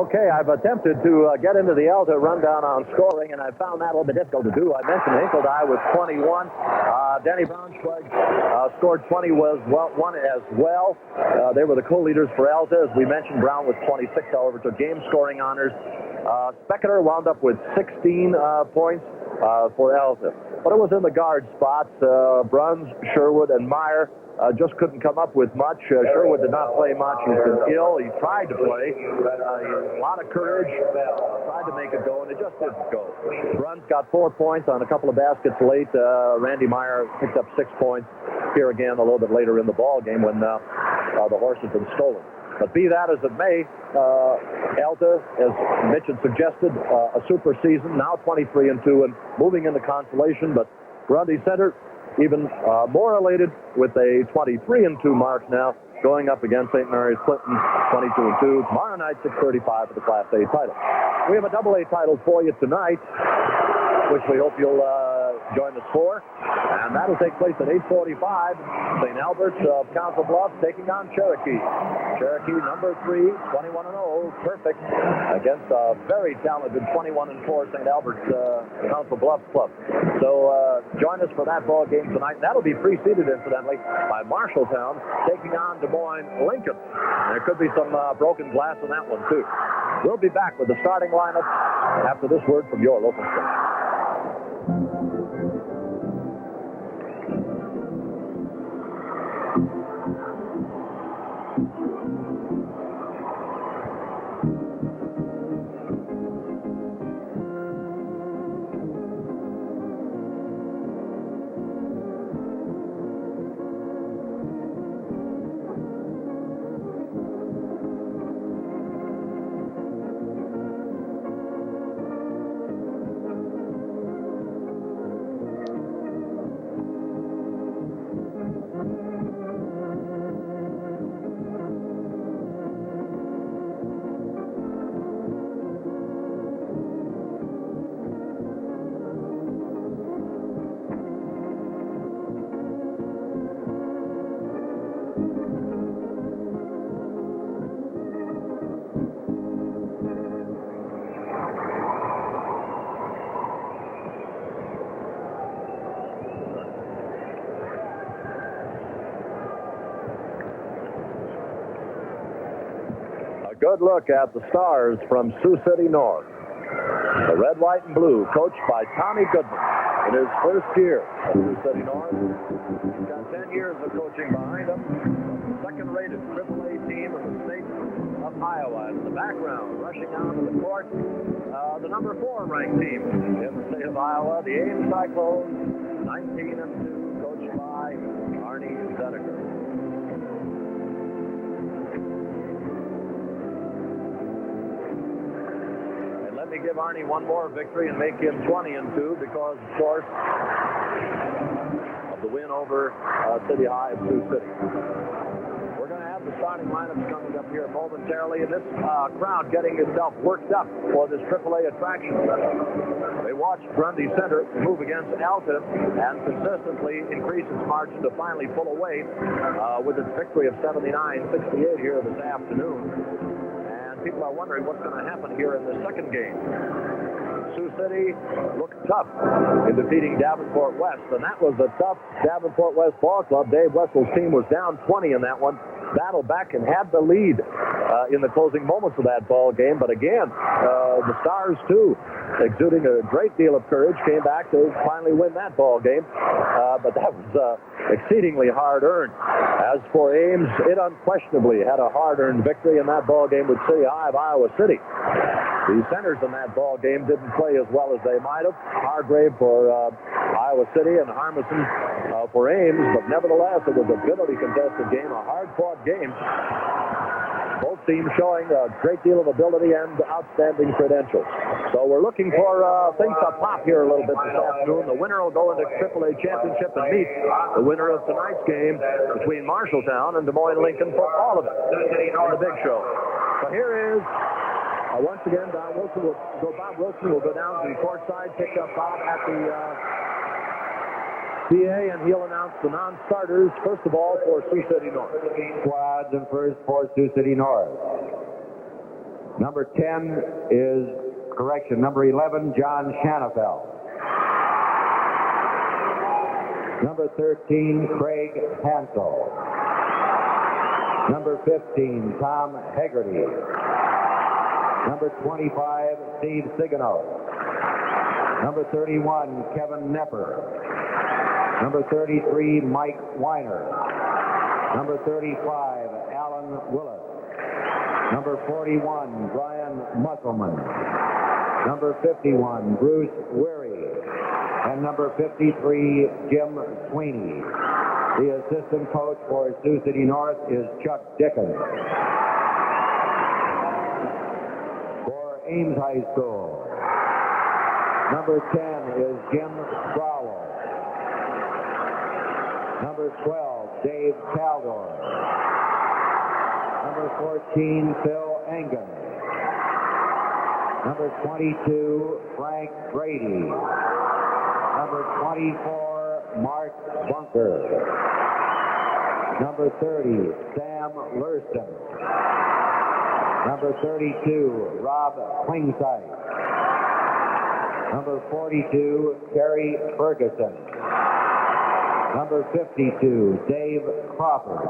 Okay, I've attempted to get into the Alta rundown on scoring, and I found that a little bit difficult to do. I mentioned Hinkledye with 21. Denny Braunschweig scored 20 one as well. They were the co-leaders for Alta. As we mentioned, Brown with 26, however, took game scoring honors. Specketer wound up with 16 points for Alta. But it was in the guard spots. Bruns, Sherwood, and Meyer just couldn't come up with much. Sherwood did not play much. He's been ill. He tried to play. A lot of courage. Tried to make it go, and it just didn't go. Bruns got 4 points on a couple of baskets late. Randy Meyer picked up 6 points here again a little bit later in the ball game when the horse had been stolen. But be that as it may, Alta, as Mitch had suggested, a super season, now 23-2 and moving into consolation. But Grundy Center even more elated with a 23-2 mark now, going up against St. Mary's Clinton, 22-2. Tomorrow night, 6:35 for the Class A title. We have a AA title for you tonight, which we hope you'll join us for. And that'll take place at 8:45. St. Albert's of Council Bluffs taking on Cherokee. Cherokee, number 3, 21-0, perfect, against a very talented 21-4 St. Albert's Council Bluffs club. So join us for that ball game tonight. That'll be preceded, incidentally, by Marshalltown taking on Des Moines Lincoln. There could be some broken glass in that one, too. We'll be back with the starting lineup after this word from your local station. Good look at the Stars from Sioux City North. The red, white, and blue, coached by Tommy Goodman in his first year at Sioux City North. He's got 10 years of coaching behind him. Second-rated AAA team in the state of Iowa. In the background, rushing onto the court, the number 4 ranked team in the state of Iowa, the Ames Cyclones, 19-2, coached by Arnie Zedeker. Let me give Arnie one more victory and make him 20-2 because, of course, of the win over City High of Sioux City. We're going to have the starting lineups coming up here momentarily, and this crowd getting itself worked up for this AAA attraction. They watched Grundy Center move against Alta and consistently increase its margin to finally pull away with its victory of 79-68 here this afternoon. People are wondering what's going to happen here in the second game. Sioux City looked tough in defeating Davenport West, and that was a tough Davenport West ball club. Dave Wessel's team was down 20 in that one, battled back and had the lead in the closing moments of that ball game. But again, the Stars, too, exuding a great deal of courage, came back to finally win that ball game. But that was exceedingly hard-earned. As for Ames, it unquestionably had a hard-earned victory in that ball game with City High of Iowa City. The centers in that ball game didn't play as well as they might have. Hargrave for Iowa City and Harmison for Ames, but nevertheless, it was a bitterly contested game, a hard-fought game. Both teams showing a great deal of ability and outstanding credentials. So we're looking for things to pop here a little bit this afternoon. The winner will go into AAA championship and meet the winner of tonight's game between Marshalltown and Des Moines Lincoln for all of it on the big show. So here is, once again, Bob Wilson will go down to the court side, pick up Bob at the PA, and he'll announce the non-starters, first of all, for Sioux City North. Squads and first for Sioux City North. Number 10 is, number 11, John Shanafel. Number 13, Craig Hansel. Number 15, Tom Hegarty. Number 25, Steve Sigano. Number 31, Kevin Nepper. Number 33, Mike Weiner. Number 35, Alan Willis. Number 41, Brian Musselman. Number 51, Bruce Weary. And number 53, Jim Sweeney. The assistant coach for Sioux City North is Chuck Dickens. For Ames High School, number 10 is Jim Crowell. Number 12, Dave Caldor. Number 14, Phil Engen. Number 22, Frank Brady. Number 24, Mark Bunker. Number 30, Sam Lurston. Number 32, Rob Klingside. Number 42, Terry Ferguson. Number 52, Dave Crawford.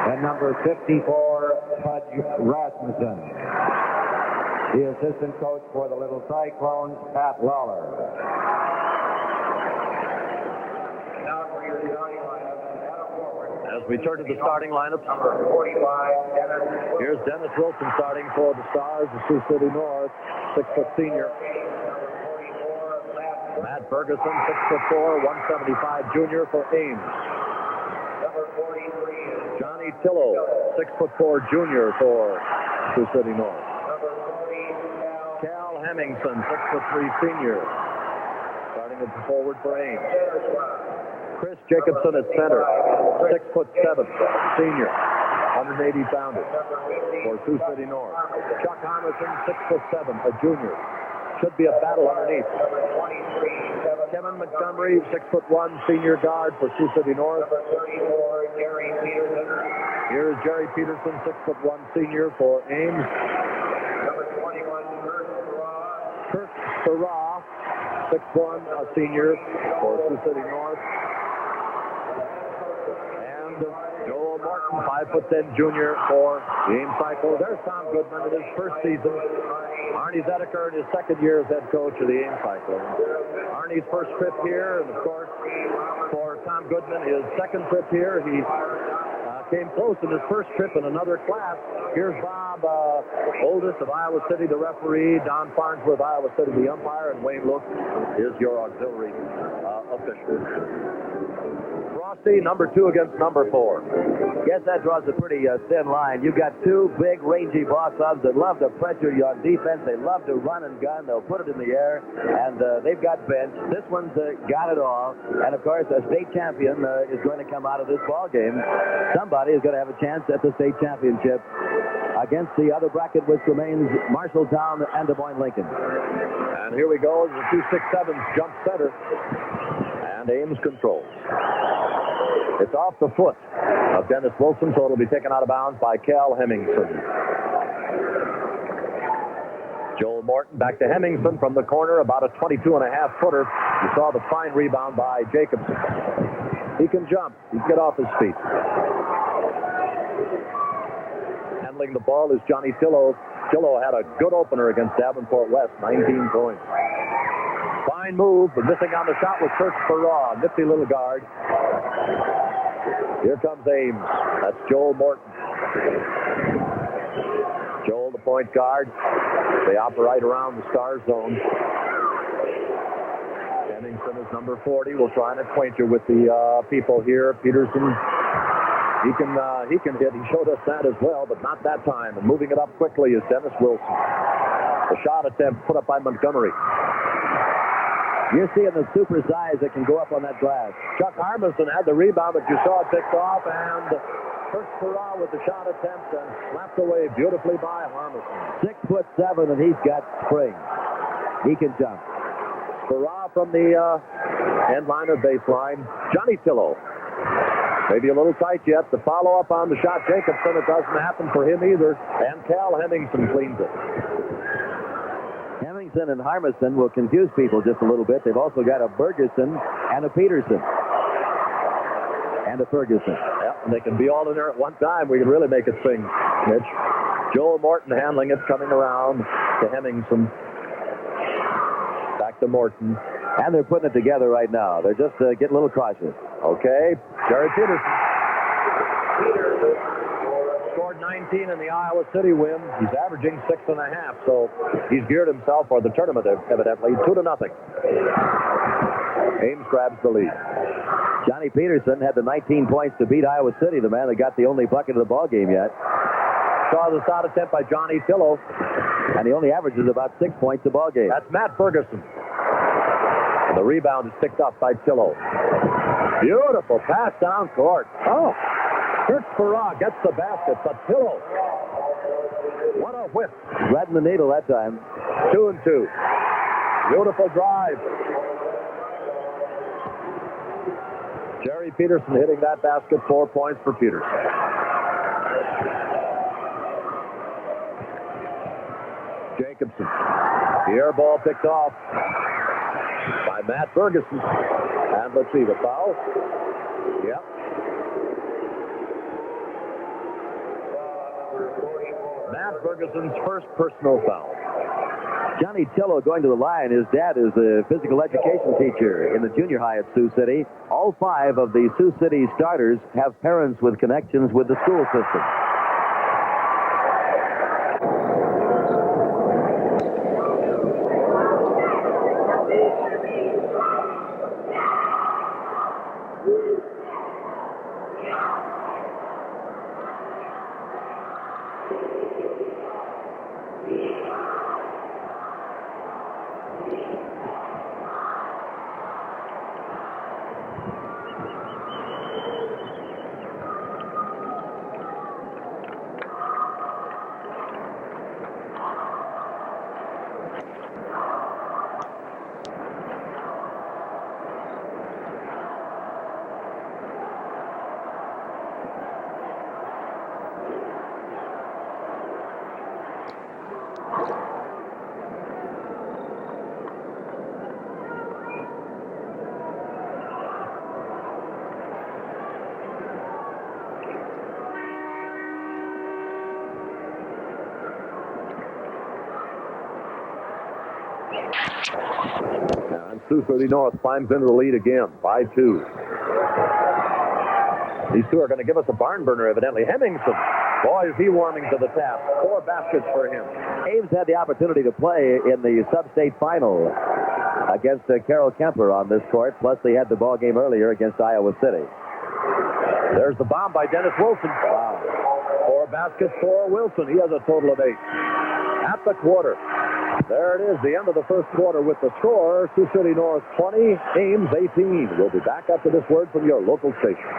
And number 54, Pudge Rasmussen. The assistant coach for the Little Cyclones, Pat Lawler. Now for your starting lineup, as we turn to the starting lineup, number 45, here's Dennis Wilson starting for the Stars of Sioux City North, 6-foot senior. Matt Ferguson, 6'4", 175 junior for Ames. Number 43, Johnny Tillo, 6'4" junior for Sioux City North. Number 40, Cal Hemmingson, 6'3" senior, starting at the forward for Ames. Chris Jacobson at center, 6'7", senior, 180 pounder for Sioux City North. Chuck Harmison, 6'7", a junior. Should be a battle underneath. Kevin Montgomery, 6'1", senior guard for Sioux City North. Here's Jerry Peterson, 6'1", senior for Ames. Number 21, Kirk Farah, 6'1", a senior for Sioux City North. And Joel Morton, 5'10", junior for the Ames Cyclones. There's Tom Goodman in his first season. Arnie Zedeker in his second year as head coach of the Ames Cyclones. Arnie's first trip here, and of course, for Tom Goodman, his second trip here. He came close in his first trip in another class. Here's Bob Oldest of Iowa City, the referee. Don Farnsworth, Iowa City, the umpire. And Wayne Look is your auxiliary official. Frosty, number 2 against number 4. Guess that draws a pretty thin line. You've got two big, rangy ball clubs that love to pressure you on defense. They love to run and gun. They'll put it in the air, and they've got bench. This one's got it all. And, of course, a state champion is going to come out of this ball game. Somebody is going to have a chance at the state championship against the other bracket, which remains Marshalltown and Des Moines Lincoln. And here we go. The 2 6'7" jump center. And Ames controls. It's off the foot of Dennis Wilson, so it'll be taken out of bounds by Cal Hemmingson. Joel Morton back to Hemmingson from the corner, about a 22.5-footer. You saw the fine rebound by Jacobson. He can jump. He can get off his feet. Handling the ball is Johnny Tillo. Tillo had a good opener against Davenport West, 19 points. Fine move, but missing on the shot was Kirk Farah, nifty little guard. Here comes Ames. That's Joel Morton. Joel, the point guard. They operate around the star zone. Hemmingson is number 40. We'll try and acquaint you with the people here. Peterson, he can hit. He showed us that as well, but not that time. And moving it up quickly is Dennis Wilson. The shot attempt put up by Montgomery. You're seeing the super size that can go up on that glass. Chuck Harbison had the rebound, but you saw it picked off, and Kirk Farah with the shot attempt and slapped away beautifully by Harbison. 6'7", and he's got spring. He can jump. Farah from the end line of baseline. Johnny Tillo. Maybe a little tight yet. The follow-up on the shot, Jacobson, it doesn't happen for him either. And Cal Hemmingson cleans it. Hemmingson and Harmison will confuse people just a little bit. They've also got a Bergerson and a Peterson. And a Ferguson. Yep, and they can be all in there at one time. We can really make it sing, Mitch. Joel Morton handling it, coming around to Hemmingson. Back to Morton. And they're putting it together right now. They're just getting a little cautious. Okay, Jerry Peterson. Scored 19 in the Iowa City win. He's averaging 6.5, so he's geared himself for the tournament, evidently. 2-0. Ames grabs the lead. Johnny Peterson had the 19 points to beat Iowa City, the man that got the only bucket of the ball game yet. Saw the shot attempt by Johnny Tillo. And he only averages about 6 points a ball game. That's Matt Ferguson. And the rebound is picked up by Tillo. Beautiful pass down court. Oh, Kurt Farrar gets the basket, but Tillo. What a whip. Right in the needle that time. 2-2. Beautiful drive. Jerry Peterson hitting that basket, 4 points for Peterson. Jacobson. The air ball picked off by Matt Ferguson. And let's see, the foul. Yep. Matt Ferguson's first personal foul. Johnny Tillo going to the line. His dad is a physical education teacher in the junior high at Sioux City. All 5 of the Sioux City starters have parents with connections with the school system. And Sioux City North climbs into the lead again, 5-2. These two are going to give us a barn burner, evidently. Hemmingson, boy, is he warming to the tap. 4 baskets for him. Ames had the opportunity to play in the sub-state final against Carroll Kemper on this court. Plus, they had the ball game earlier against Iowa City. There's the bomb by Dennis Wilson. Wow. 4 baskets for Wilson. He has a total of 8. At the quarter. There it is, the end of the first quarter with the score. Sioux City North 20, Ames 18. We'll be back after this word from your local station.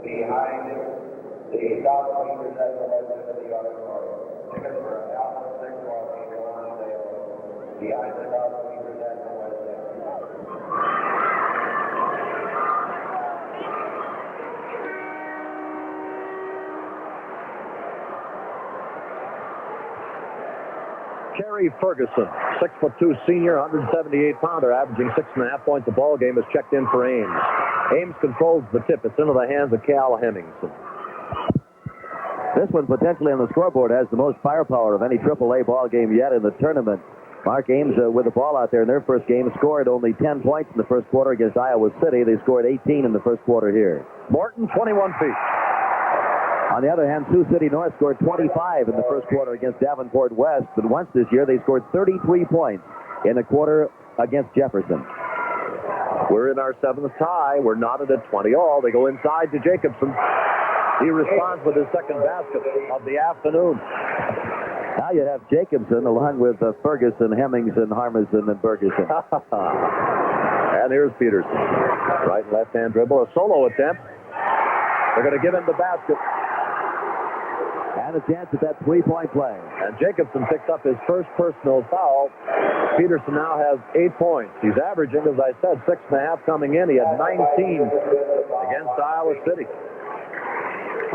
Behind the South Bleachers at the west end of the auditorium. Tickets for an Alpha 6 ball game go on sale behind the South Bleachers at the west end. Kerry Ferguson, 6'2" senior, 178-pounder, averaging 6.5 points a ball game, is checked in for Ames. Ames controls the tip. It's into the hands of Cal Hemmingson. This one potentially on the scoreboard has the most firepower of any AAA ball game yet in the tournament. Mark Ames with the ball out there in their first game scored only 10 points in the first quarter against Iowa City. They scored 18 in the first quarter here. Morton, 21 feet. On the other hand, Sioux City North scored 25 in the first quarter against Davenport West, but once this year they scored 33 points in the quarter against Jefferson. We're in our 7th tie. We're knotted at 20-all. They go inside to Jacobson. He responds with his second basket of the afternoon. Now you have Jacobson along with Ferguson, Hemmingson, Harmison, and Bergerson. And here's Peterson. Right and left-hand dribble. A solo attempt. They're going to give him the basket. And a chance at that three-point play. And Jacobson picks up his first personal foul. Peterson now has 8 points. He's averaging, as I said, 6.5 coming in. He had 19 against Iowa City.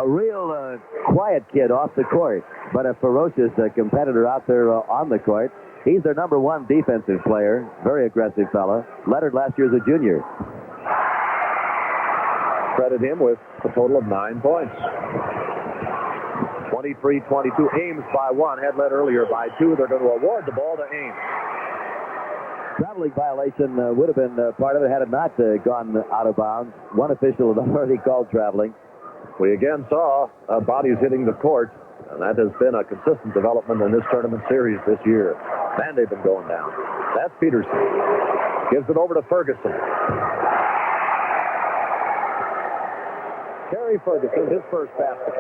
A real quiet kid off the court, but a ferocious competitor out there on the court. He's their number one defensive player. Very aggressive fella. Lettered last year as a junior. Credit him with a total of 9 points. 23-22. Ames by 1. Had led earlier by 2. They're going to award the ball to Ames. Traveling violation would have been part of it had it not gone out of bounds. One official had already called traveling. We again saw bodies hitting the court, and that has been a consistent development in this tournament series this year. Man, they've been going down. That's Peterson. Gives it over to Ferguson. Kerry Ferguson, his first basket.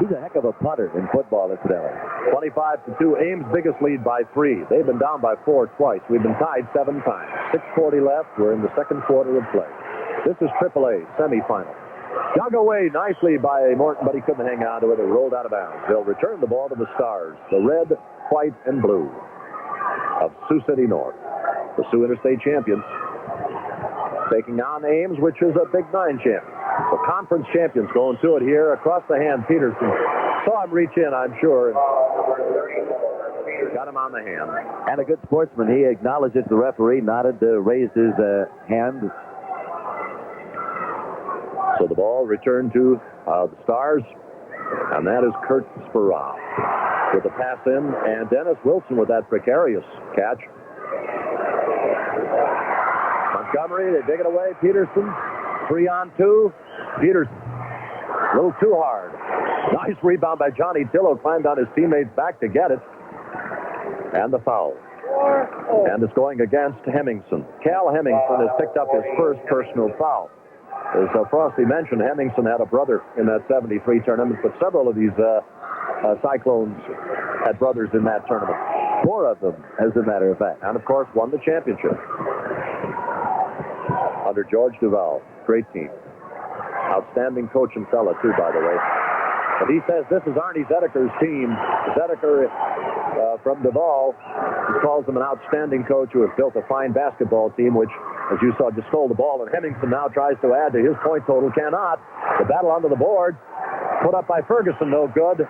He's a heck of a punter in football, incidentally. 25-2. Ames' biggest lead by 3. They've been down by 4 twice. We've been tied 7 times. 6:40 left. We're in the second quarter of play. This is AAA semifinal. Dug away nicely by Morton, but he couldn't hang on to it. It rolled out of bounds. They'll return the ball to the Stars, the red, white, and blue of Sioux City North. The Sioux Interstate champions taking on Ames, which is a Big 9 champion. The conference champions going to it here. Across the hand, Peterson saw him reach in, I'm sure. Got him on the hand. And a good sportsman. He acknowledged it to the referee, nodded, raised his hand. So the ball returned to the Stars, and that is Kurt Sparrow with the pass in, and Dennis Wilson with that precarious catch. Montgomery, they dig it away. Peterson, 3-on-2. Peterson, a little too hard. Nice rebound by Johnny Tillo, climbed on his teammate's back to get it. And the foul. And it's going against Hemmingson. Cal Hemmingson has picked up his first personal foul. As Frosty mentioned, Hemmingson had a brother in that 73 tournament, but several of these Cyclones had brothers in that tournament. 4 of them, as a matter of fact. And, of course, won the championship under George Duval. Great team. Outstanding coach and fella, too, by the way. But he says this is Arnie Zedeker's team. Zedeker from Duval, he calls him an outstanding coach who has built a fine basketball team, which, as you saw, just stole the ball. And Hemmingson now tries to add to his point total. Cannot. The battle onto the board. Put up by Ferguson, no good.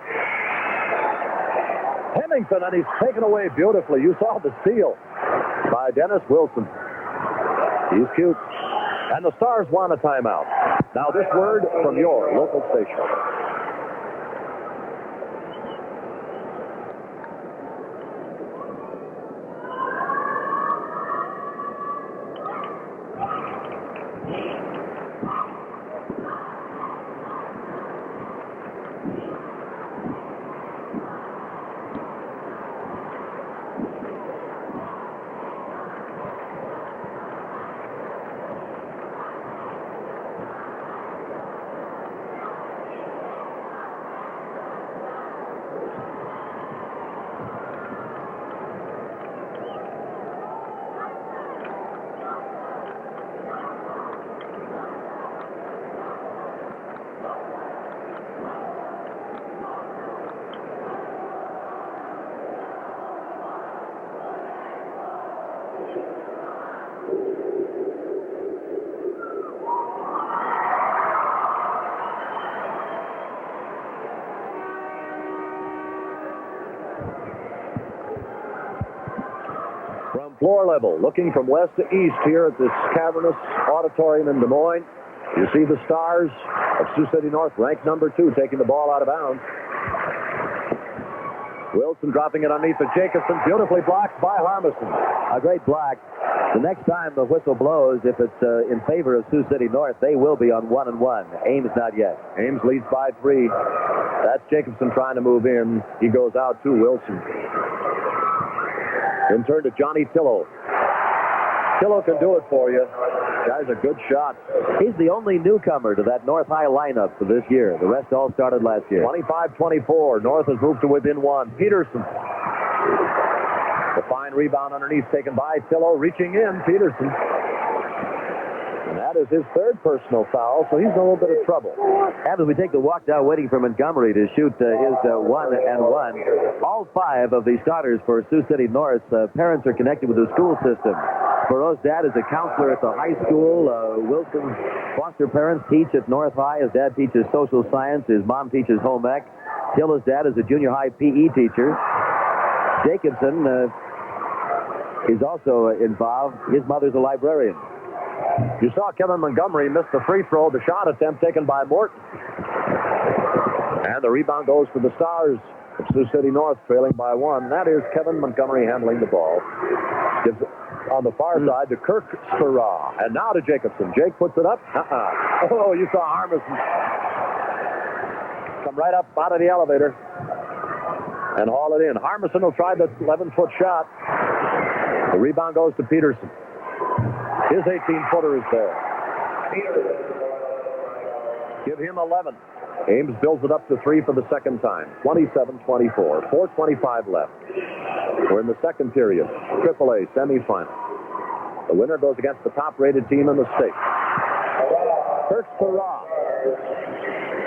Hemmingson, and he's taken away beautifully. You saw the steal by Dennis Wilson. He's cute. And the Stars want a timeout. Now this word from your local station. Floor level, looking from west to east here at this cavernous auditorium in Des Moines. You see the Stars of Sioux City North, ranked number 2, taking the ball out of bounds. Wilson dropping it underneath the Jacobson. Beautifully blocked by Harmison. A great block. The next time the whistle blows, if it's in favor of Sioux City North, they will be on 1-1. Ames not yet. Ames leads by 3. That's Jacobson trying to move in. He goes out to Wilson. In turn to Johnny Tillo. Tillo can do it for you. Guy's a good shot. He's the only newcomer to that North High lineup for this year. The rest all started last year. 25-24. North has moved to within 1. Peterson. The fine rebound underneath taken by Tillo. Reaching in, Peterson. And that is his 3rd personal foul, so he's in a little bit of trouble. And as we take the walk down, waiting for Montgomery to shoot his 1-and-1, all 5 of the starters for Sioux City North, parents are connected with the school system. Burroughs' dad is a counselor at the high school. Wilson's foster parents teach at North High. His dad teaches social science. His mom teaches home ec. Tillo's dad is a junior high PE teacher. Jacobson is also involved. His mother's a librarian. You saw Kevin Montgomery miss the free throw, the shot attempt taken by Morton. And the rebound goes to the Stars of Sioux City North, trailing by 1. That is Kevin Montgomery handling the ball. Gives it on the far side to Kirk Spera. And now to Jacobson. Jake puts it up. Oh, you saw Harmison come right up out of the elevator and haul it in. Harmison will try the 11-foot shot. The rebound goes to Peterson. His 18-footer is there. Give him 11. Ames builds it up to 3 for the second time. 27-24. 4:25 left. We're in the second period. AAA semifinal. The winner goes against the top-rated team in the state. Kirk Spera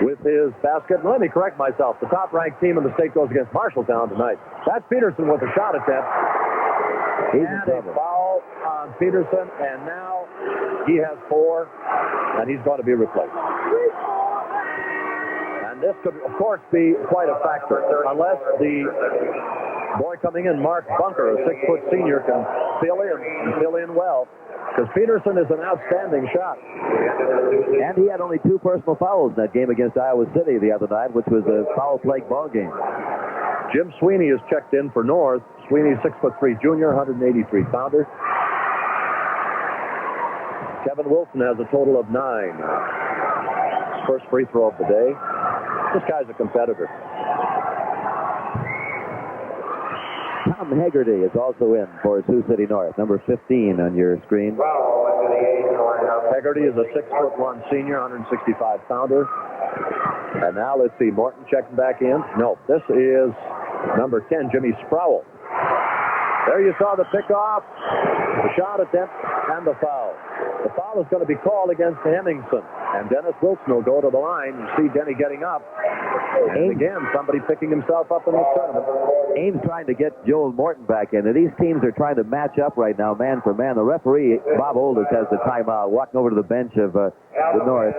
with his basket. And let me correct myself. The top-ranked team in the state goes against Marshalltown tonight. That's Peterson with a shot attempt. He's in trouble. Foul on Peterson, and now he has 4, and he's going to be replaced. And this could, of course, be quite a factor, unless the boy coming in, Mark Bunker, a 6-foot senior, can fill in well. Because Peterson is an outstanding shot. And he had only 2 personal fouls in that game against Iowa City the other night, which was a foul-plagued ball game. Jim Sweeney is checked in for North. Sweeney, 6'3" junior, 183-pounder. Kevin Wilson has a total of 9. His first free throw of the day. This guy's a competitor. Tom Hegarty is also in for Sioux City North, number 15 on your screen. Hegarty is a 6'1" senior, 165-pounder. And now let's see, Morton checking back in. No, this is number 10, Jimmy Sproul. There you saw the pickoff, the shot attempt, and the foul. The foul is going to be called against Hemmingson. And Dennis Wilson will go to the line. You see Denny getting up. And again, somebody picking himself up in this tournament. Ames trying to get Joel Morton back in. And these teams are trying to match up right now, man for man. The referee, Bob Oldham, has the timeout, walking over to the bench of the North.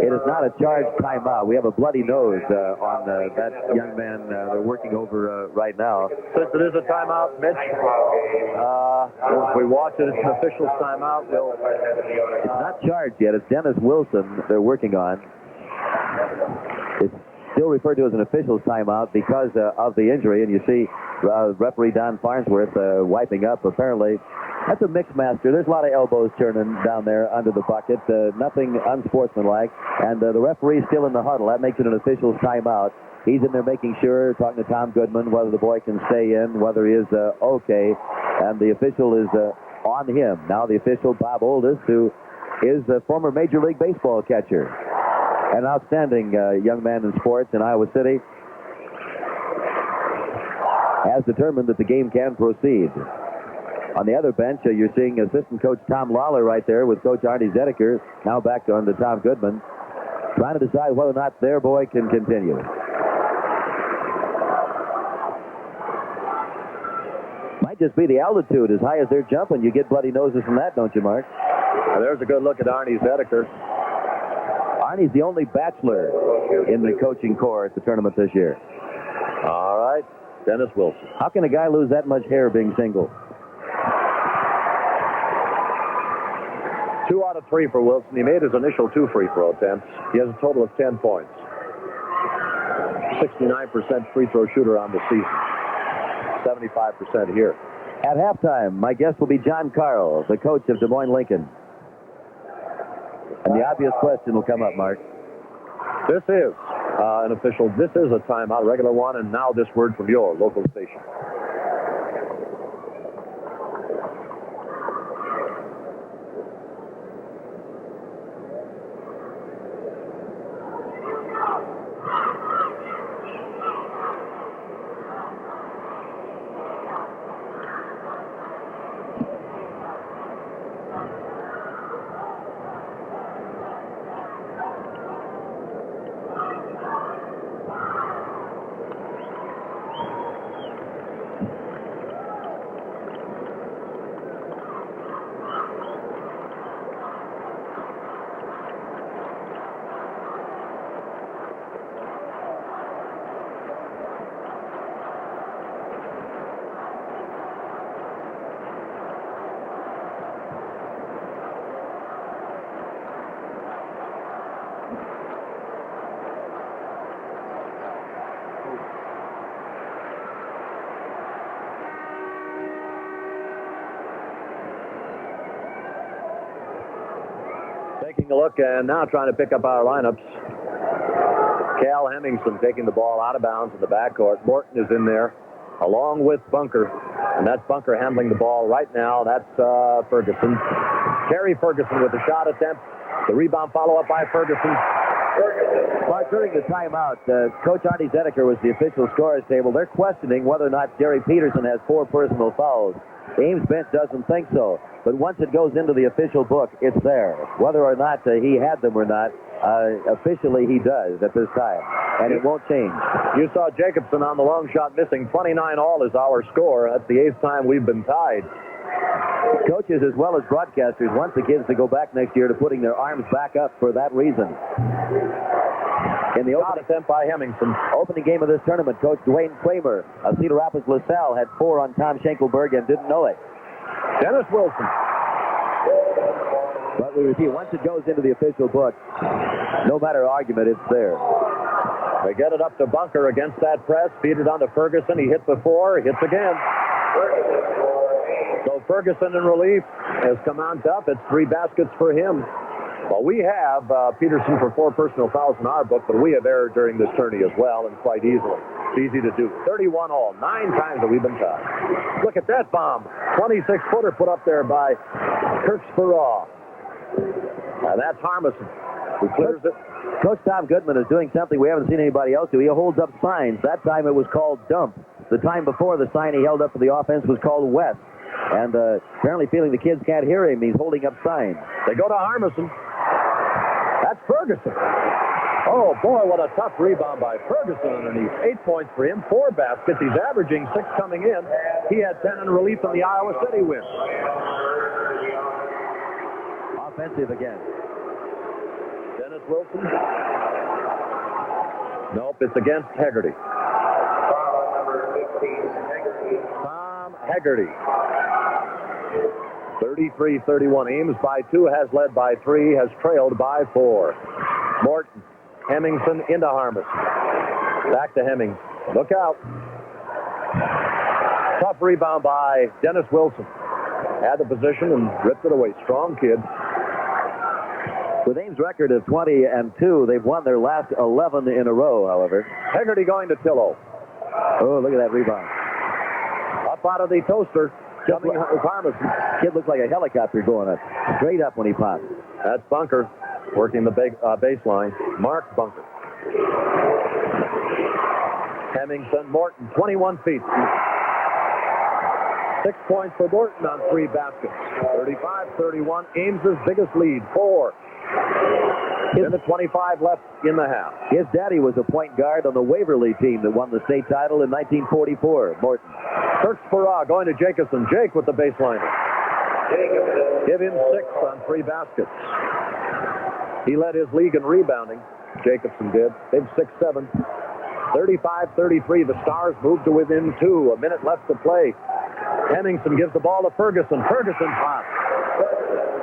It is not a charged timeout. We have a bloody nose on that young man they're working over right now. Since it is a timeout, Mitch, if we watch it, it's an official timeout. It's not charged yet. It's Dennis Wilson they're working on. It's still referred to as an official timeout because of the injury. And you see referee Don Farnsworth wiping up. Apparently, that's a mixed master. There's a lot of elbows turning down there under the bucket. Nothing unsportsmanlike. And the referee's still in the huddle. That makes it an official timeout. He's in there making sure, talking to Tom Goodman, whether the boy can stay in, whether he is okay. And the official is on him. Now the official, Bob Oldham, who is a former Major League Baseball catcher. An outstanding young man in sports in Iowa City, has determined that the game can proceed. On the other bench, you're seeing assistant coach Tom Lawler right there with Coach Arnie Zedeker, now back on to Tom Goodman, trying to decide whether or not their boy can continue. Might just be the altitude. As high as they're jumping, you get bloody noses from that, don't you, Mark? Well, there's a good look at Arnie Zedeker. Arnie's the only bachelor in the coaching corps at the tournament this year. All right, Dennis Wilson. How can a guy lose that much hair being single? 2 out of 3 for Wilson. He made his initial 2 free throw attempts. He has a total of 10 points. 69% free throw shooter on the season. 75% here. At halftime, my guest will be John Carl, the coach of Des Moines Lincoln. And the obvious question will come up, Mark. This is this is a timeout, regular one, and now this word from your local station. Taking a look and now trying to pick up our lineups. Cal Hemmingson taking the ball out of bounds in the backcourt. Morton is in there along with Bunker. And that's Bunker handling the ball right now. That's Ferguson. Terry Ferguson with the shot attempt. The rebound follow-up by Ferguson. Mark, during the timeout, Coach Arnie Zedeker was the official scorers table. They're questioning whether or not Jerry Peterson has 4 personal fouls. The Ames bench doesn't think so. But once it goes into the official book, it's there. Whether or not he had them or not, officially he does at this time. And it won't change. You saw Jacobson on the long shot missing. 29 all is our score. That's the 8th time we've been tied. Coaches as well as broadcasters want the kids to go back next year to putting their arms back up for that reason. In the opening attempt by Hemmingson. Opening game of this tournament, Coach Dwayne Kramer of Cedar Rapids LaSalle had 4 on Tom Schenkelberg and didn't know it. Dennis Wilson. But we repeat, once it goes into the official book, no matter argument, it's there. They get it up to Bunker against that press. Feed it on to Ferguson. He hit before. Hits again. So Ferguson in relief has come on top. It's 3 baskets for him. Well, we have Peterson for 4 personal fouls in our book, but we have erred during this tourney as well, and quite easily. It's easy to do. 31 all. 9 times that we've been tied. Look at that bomb. 26-footer put up there by Kirk Speraw. And that's Harmison, who clears it. Coach Tom Goodman is doing something we haven't seen anybody else do. He holds up signs. That time it was called dump. The time before, the sign he held up for the offense was called west. And apparently feeling the kids can't hear him, he's holding up signs. They go to Harmison. That's Ferguson. Oh, boy, what a tough rebound by Ferguson underneath. 8 points for him, 4 baskets. He's averaging 6 coming in. He had 10 in relief from the Iowa City win. Offensive again. Dennis Wilson. Nope, it's against Hegarty. Tom Hegarty. 33-31. Ames by 2, has led by 3, has trailed by 4. Morton. Hemmingson into Harmison. Back to Hemmingson. Look out. Tough rebound by Dennis Wilson. Had the position and ripped it away. Strong kid. With Ames' record of 20-2, they've won their last 11 in a row, however. Hegarty going to Tillo. Oh, look at that rebound. Up out of the toaster. Coming with Harmison. Kid looks like a helicopter going up. Straight up when he pops. That's Bunker working the big baseline. Mark Bunker. Hemmingson, Morton, 21 feet. 6 points for Morton on 3 baskets. 35-31. Ames' biggest lead, 4. In the 25 left in the half. His daddy was a point guard on the Waverly team that won the state title in 1944. Morton. Kirk Speraw going to Jacobson. Jake with the baseliner. Give him 6 on 3 baskets. He led his league in rebounding. Jacobson did. Big 6-7. 35-33. The Stars moved to within 2. A minute left to play. Hemmingson gives the ball to Ferguson. Ferguson pops.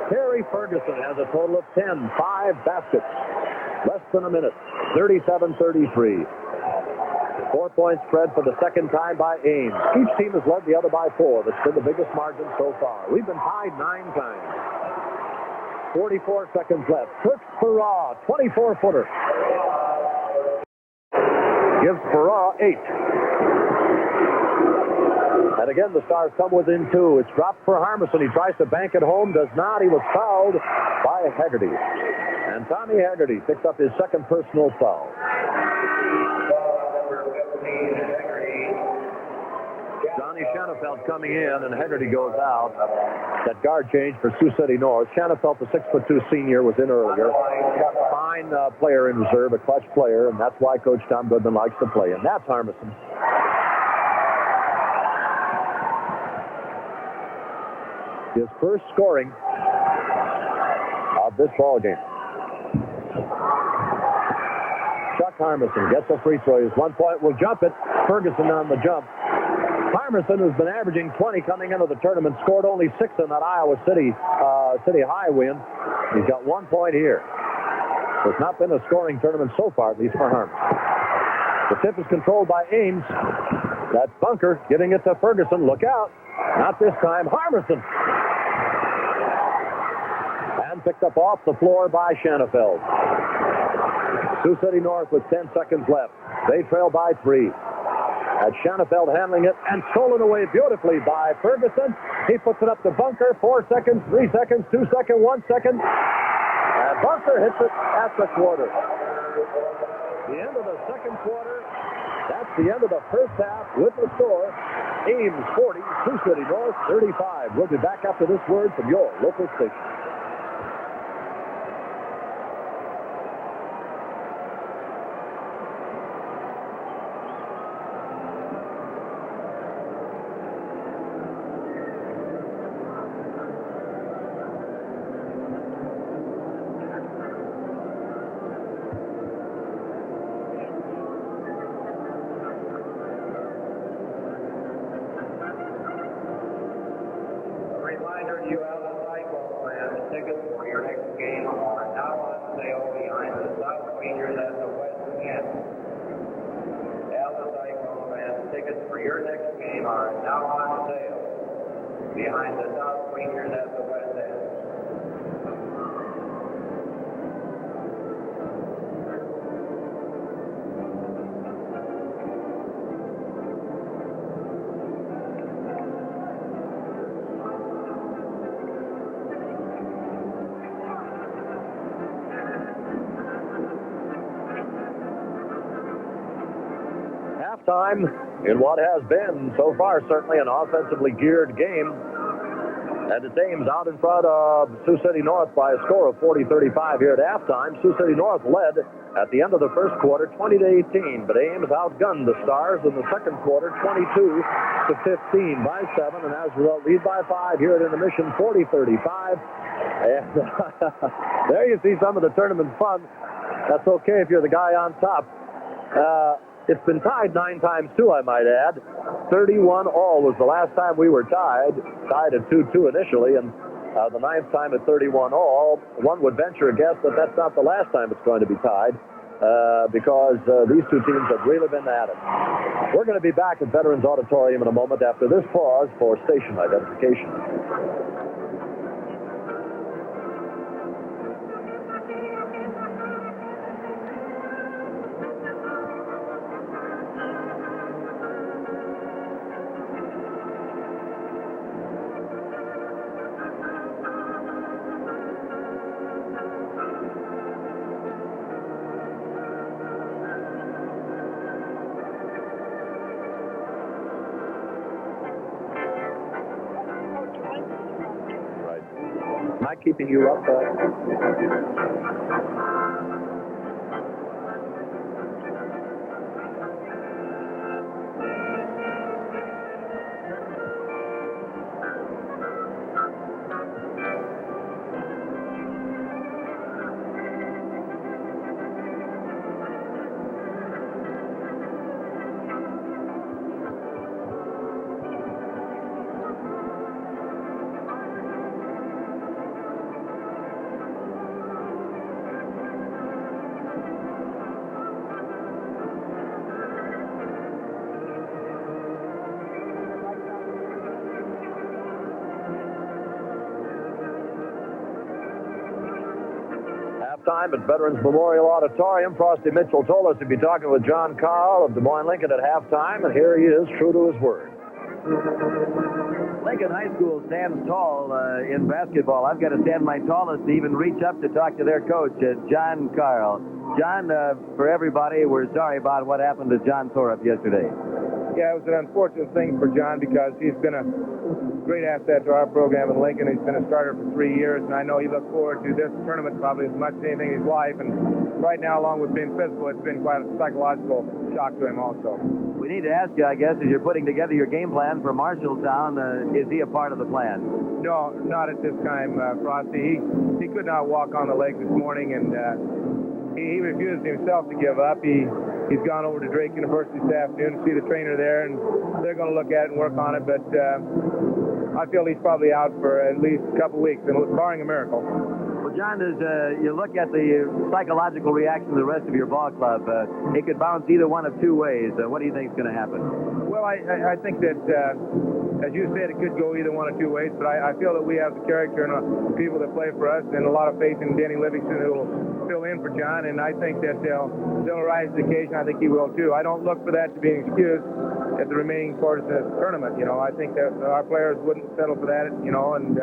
Terry Ferguson has a total of 10. 5 baskets. Less than a minute. 37-33. 4-point spread for the second time by Ames. Each team has led the other by 4. That's been the biggest margin so far. We've been tied 9 times. 44 seconds left. Kirk Farrar, 24-footer. Gives Farrar 8. And again, the Stars come within 2. It's dropped for Harmison. He tries to bank it home. Does not. He was fouled by Haggerty. And Tommy Haggerty picks up his second personal foul. Johnny Shanafelt coming in, and Haggerty goes out. That guard change for Sioux City North. Shanafelt, the 6'2" senior, was in earlier. Fine player in reserve, a clutch player, and that's why Coach Tom Goodman likes to play. And that's Harmison. His first scoring of this ball game. Chuck Harmison gets a free throw. He's 1 point. Will jump it. Ferguson on the jump. Harmison, who's been averaging 20 coming into the tournament, scored only 6 in that Iowa City High win. He's got 1 point here. It's not been a scoring tournament so far, at least for Harmison. The tip is controlled by Ames. That's Bunker giving it to Ferguson. Look out. Not this time. Harmison. And picked up off the floor by Shanafelt. Sioux City North with 10 seconds left. They trail by 3. That's Shanafelt handling it and stolen away beautifully by Ferguson. He puts it up to Bunker. 4 seconds, 3 seconds, 2 seconds, 1 second. And Bunker hits it at the quarter. The end of the second quarter. That's the end of the first half with the score. Ames 40, Sioux City North 35. We'll be back after this word from your local station. Behind the South Rangers at the West End. Halftime in what has been, so far, certainly an offensively geared game. And it's Ames out in front of Sioux City North by a score of 40-35 here at halftime. Sioux City North led at the end of the first quarter 20-18, but Ames outgunned the Stars in the second quarter 22-15 by 7, and as a result lead by 5 here at intermission 40-35. And there you see some of the tournament fun. That's okay if you're the guy on top. It's been tied 9 times, too, I might add. 31 all was the last time we were tied at 2-2 initially, and the 9th time at 31 all. One would venture a guess that that's not the last time it's going to be tied, because these two teams have really been at it. We're going to be back at Veterans Auditorium in a moment after this pause for station identification. Keeping you up. time at Veterans Memorial Auditorium. Frosty Mitchell told us he'd be talking with John Carl of Des Moines Lincoln at halftime, and here he is, true to his word. Lincoln High School stands tall in basketball. I've got to stand my tallest to even reach up to talk to their coach, John Carl. John, for everybody, we're sorry about what happened to John Thorup yesterday. Yeah, it was an unfortunate thing for John because he's been a great asset to our program in Lincoln. He's been a starter for 3 years, and I know he looks forward to this tournament probably as much as anything in his life. And right now, along with being physical, it's been quite a psychological shock to him also. We need to ask you, I guess, as you're putting together your game plan for Marshalltown, is he a part of the plan? No, not at this time, Frosty. He could not walk on the lake this morning, and he refused himself to give up. He's gone over to Drake University this afternoon to see the trainer there, and they're going to look at it and work on it. But I feel he's probably out for at least a couple weeks, and barring a miracle. Well, John, as you look at the psychological reaction of the rest of your ball club, it could bounce either one of two ways. What do you think is going to happen? Well, I think that, as you said, it could go either one of two ways, but I feel that we have the character and the people that play for us and a lot of faith in Danny Livingston, who will fill in for John, and I think that they'll rise to the occasion. I think he will, too. I don't look for that to be an excuse at the remaining quarters of this tournament. You know, I think that our players wouldn't settle for that, you know, and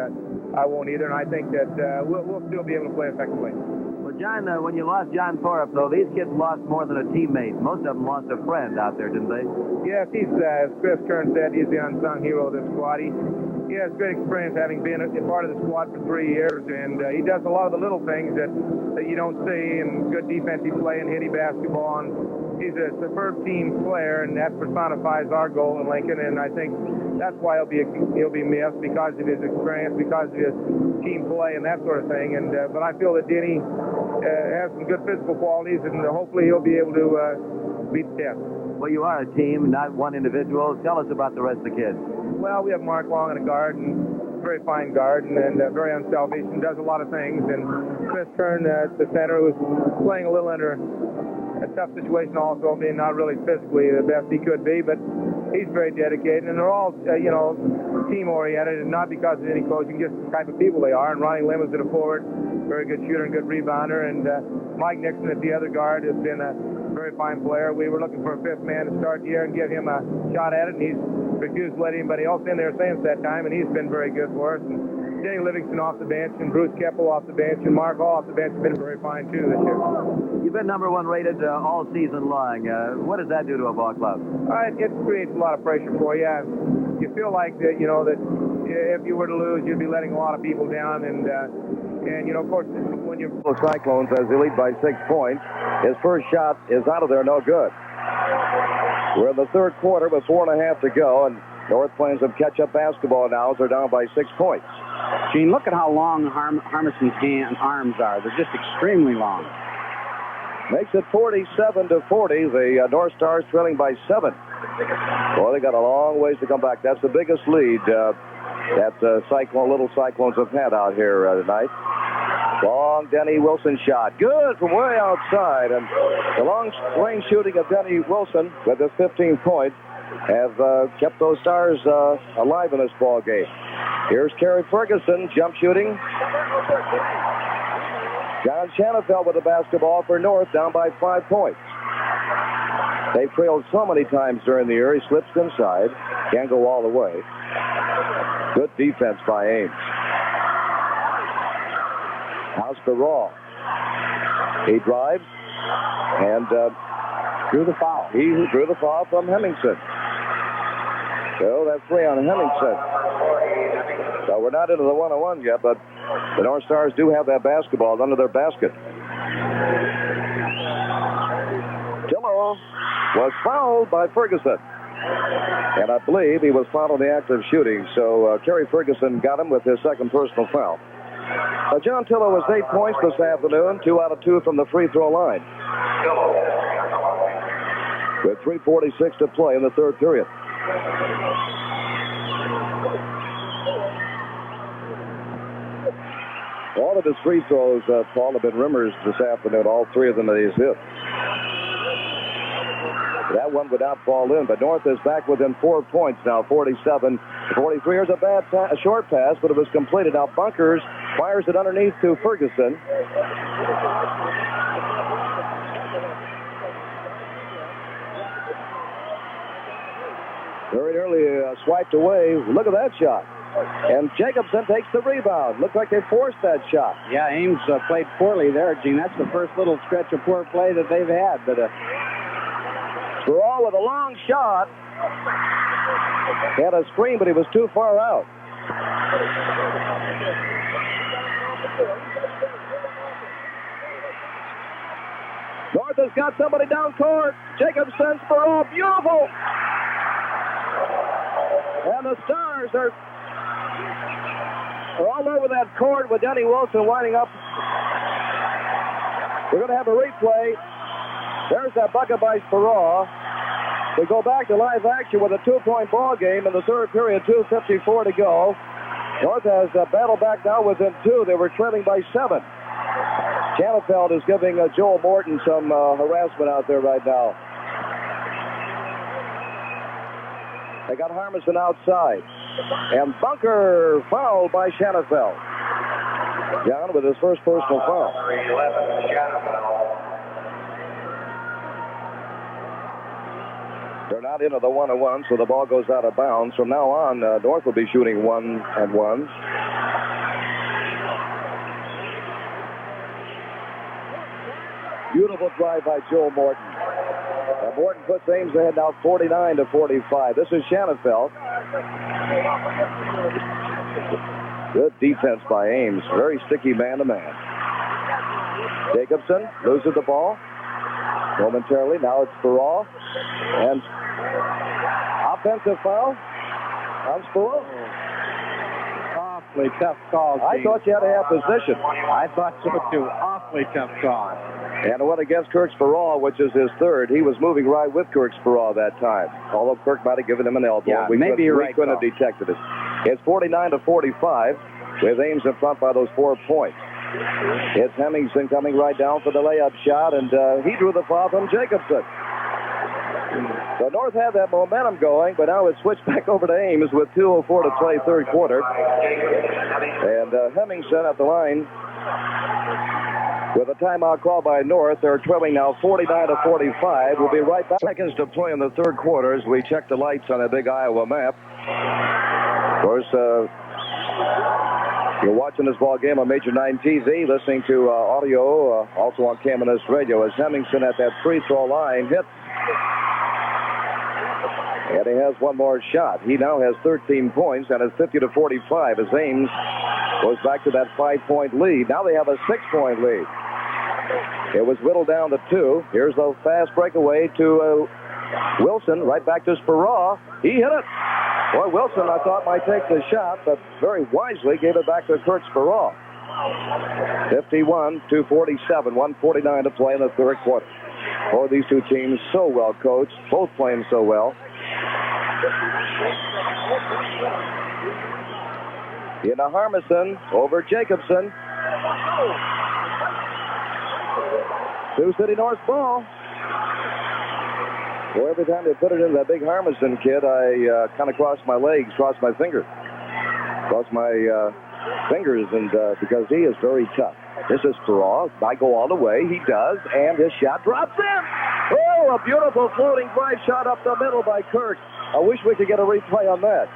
I won't either, and I think that we'll still be able to play effectively. Well, John, when you lost John Thorup, though, these kids lost more than a teammate. Most of them lost a friend out there, didn't they? Yes, he's, as Chris Kern said, he's the unsung hero of this squad. He has great experience having been a part of the squad for 3 years, and he does a lot of the little things that you don't see, and good defensive play and hitting basketball. And he's a superb team player, and that personifies our goal in Lincoln, and I think that's why he'll be missed, because of his experience, because of his team play and that sort of thing. And but I feel that Denny has some good physical qualities, and hopefully he'll be able to beat the test. Well, you are a team, not one individual. Tell us about the rest of the kids. Well, we have Mark Long in a guard, and very fine guard, and very unselfish, and does a lot of things. And Chris Kern at the center, who's playing a little under a tough situation also, being not really physically the best he could be, but he's very dedicated, and they're all, team-oriented, and not because of any coaching, just the type of people they are. And Ronnie Lim is at a forward, very good shooter and good rebounder, and Mike Nixon at the other guard has been a very fine player. We were looking for a fifth man to start the year and give him a shot at it, and he's refused to let anybody else in there since that time, and he's been very good for us. And Danny Livingston off the bench, and Bruce Keppel off the bench, and Mark Hall off the bench have been very fine, too, this year. You've been number one rated all season long. What does that do to a ball club? It creates a lot of pressure for you. You feel like that, that if you were to lose, you'd be letting a lot of people down, and of course, when you're... The Cyclones as they lead by 6 points. His first shot is out of there, no good. We're in the third quarter with 4.5 to go, and North Plains have catch-up basketball now as they're down by 6 points. Gene, look at how long Harmison's arms are. They're just extremely long. Makes it 47-40. The North Stars trailing by 7. Well, they got a long ways to come back. That's the biggest lead that Little Cyclones have had out here tonight. Long Denny Wilson shot. Good from way outside. And the long-range shooting of Denny Wilson with his 15th point have kept those Stars alive in this ball game. Here's Kerry Ferguson, jump shooting. John Shanafelt with the basketball for North, down by 5 points. They've trailed so many times during the year. He slips inside. Can't go all the way. Good defense by Ames. Oscar Raw. He drives and drew the foul. He drew the foul from Hemmingson. So that's 3 on Hemmingson. So we're not into the one-on-one yet, but the North Stars do have that basketball under their basket. Tillo was fouled by Ferguson. And I believe he was fouled on the act of shooting. So Kerry Ferguson got him with his second personal foul. John Tillo was 8 points this afternoon, 2 out of 2 from the free throw line. With 3:46 to play in the third period. All of his free throws, Paul, have been Rimmers this afternoon. All 3 of them that he's hit. That one would not fall in, but North is back within 4 points now, 47-43. Here's a short pass, but it was completed. Now Bunkers Fires it underneath to Ferguson. Very early swiped away. Look at that shot. And Jacobson takes the rebound. Looks like they forced that shot. Yeah, Ames played poorly there, Gene. That's the first little stretch of poor play that they've had. But Sparrow with a long shot. He had a screen, but he was too far out. North has got somebody down court. Jacobson, Sparrow, beautiful. And the Stars are all over that court with Denny Wilson winding up. We're going to have a replay. There's that bucket by Sparrow. We go back to live action with a 2-point ball game in the third period, 2:54 to go. North has battled back now within 2. They were trailing by 7. Janefeld is giving Joel Morton some harassment out there right now. They got Harmison outside. And Bunker fouled by Janefeld. John with his first personal foul. They're not into the 1-on-1, so the ball goes out of bounds. From now on, North will be shooting 1-on-1s. Beautiful drive by Joel Morton. Morton puts Ames ahead now 49-45. This is Janefeld. Good defense by Ames. Very sticky man-to-man. Jacobson loses the ball momentarily. Now it's Sparrow. And offensive foul on Sparrow. awfully tough call, I thought you had to have position. I thought so, too. Awfully tough call. And it went against Kirk Sparrow, which is his third. He was moving right with Kirk Sparrow that time. Although Kirk might have given him an elbow. Yeah, we maybe you're right, couldn't have detected it. It's 49-45 with Ames in front by those 4 points. It's Hemmingson coming right down for the layup shot, and he drew the foul from Jacobson. So North had that momentum going, but now it's switched back over to Ames with 2:04 to play third quarter. And Hemmingson at the line with a timeout call by North. They're trailing now 49-45. We'll be right back. Seconds to play in the third quarter as we check the lights on a big Iowa map. Of course, you're watching this ball game on Major 9 TV, listening to audio, also on Kamenis Radio, as Hemmingson at that free throw line hits. And he has one more shot. He now has 13 points, and it's 50-45 as Ames goes back to that 5-point lead. Now they have a 6-point lead. It was whittled down to 2. Here's the fast breakaway to Wilson, right back to Sparrow. He hit it. Boy, Wilson, I thought, might take the shot, but very wisely gave it back to Kurt Sparrow. 51-47, 1:49 to play in the third quarter. Oh, these two teams so well coached, both playing so well. Into Harmison over Jacobson. Sioux City North ball. Well, every time they put it in that big Harmison kid, I kind of crossed my legs, crossed my fingers. Crossed my fingers, and because he is very tough. This is Sparrow. I go all the way. He does, and his shot drops in. Oh, a beautiful floating drive shot up the middle by Kirk. I wish we could get a replay on that.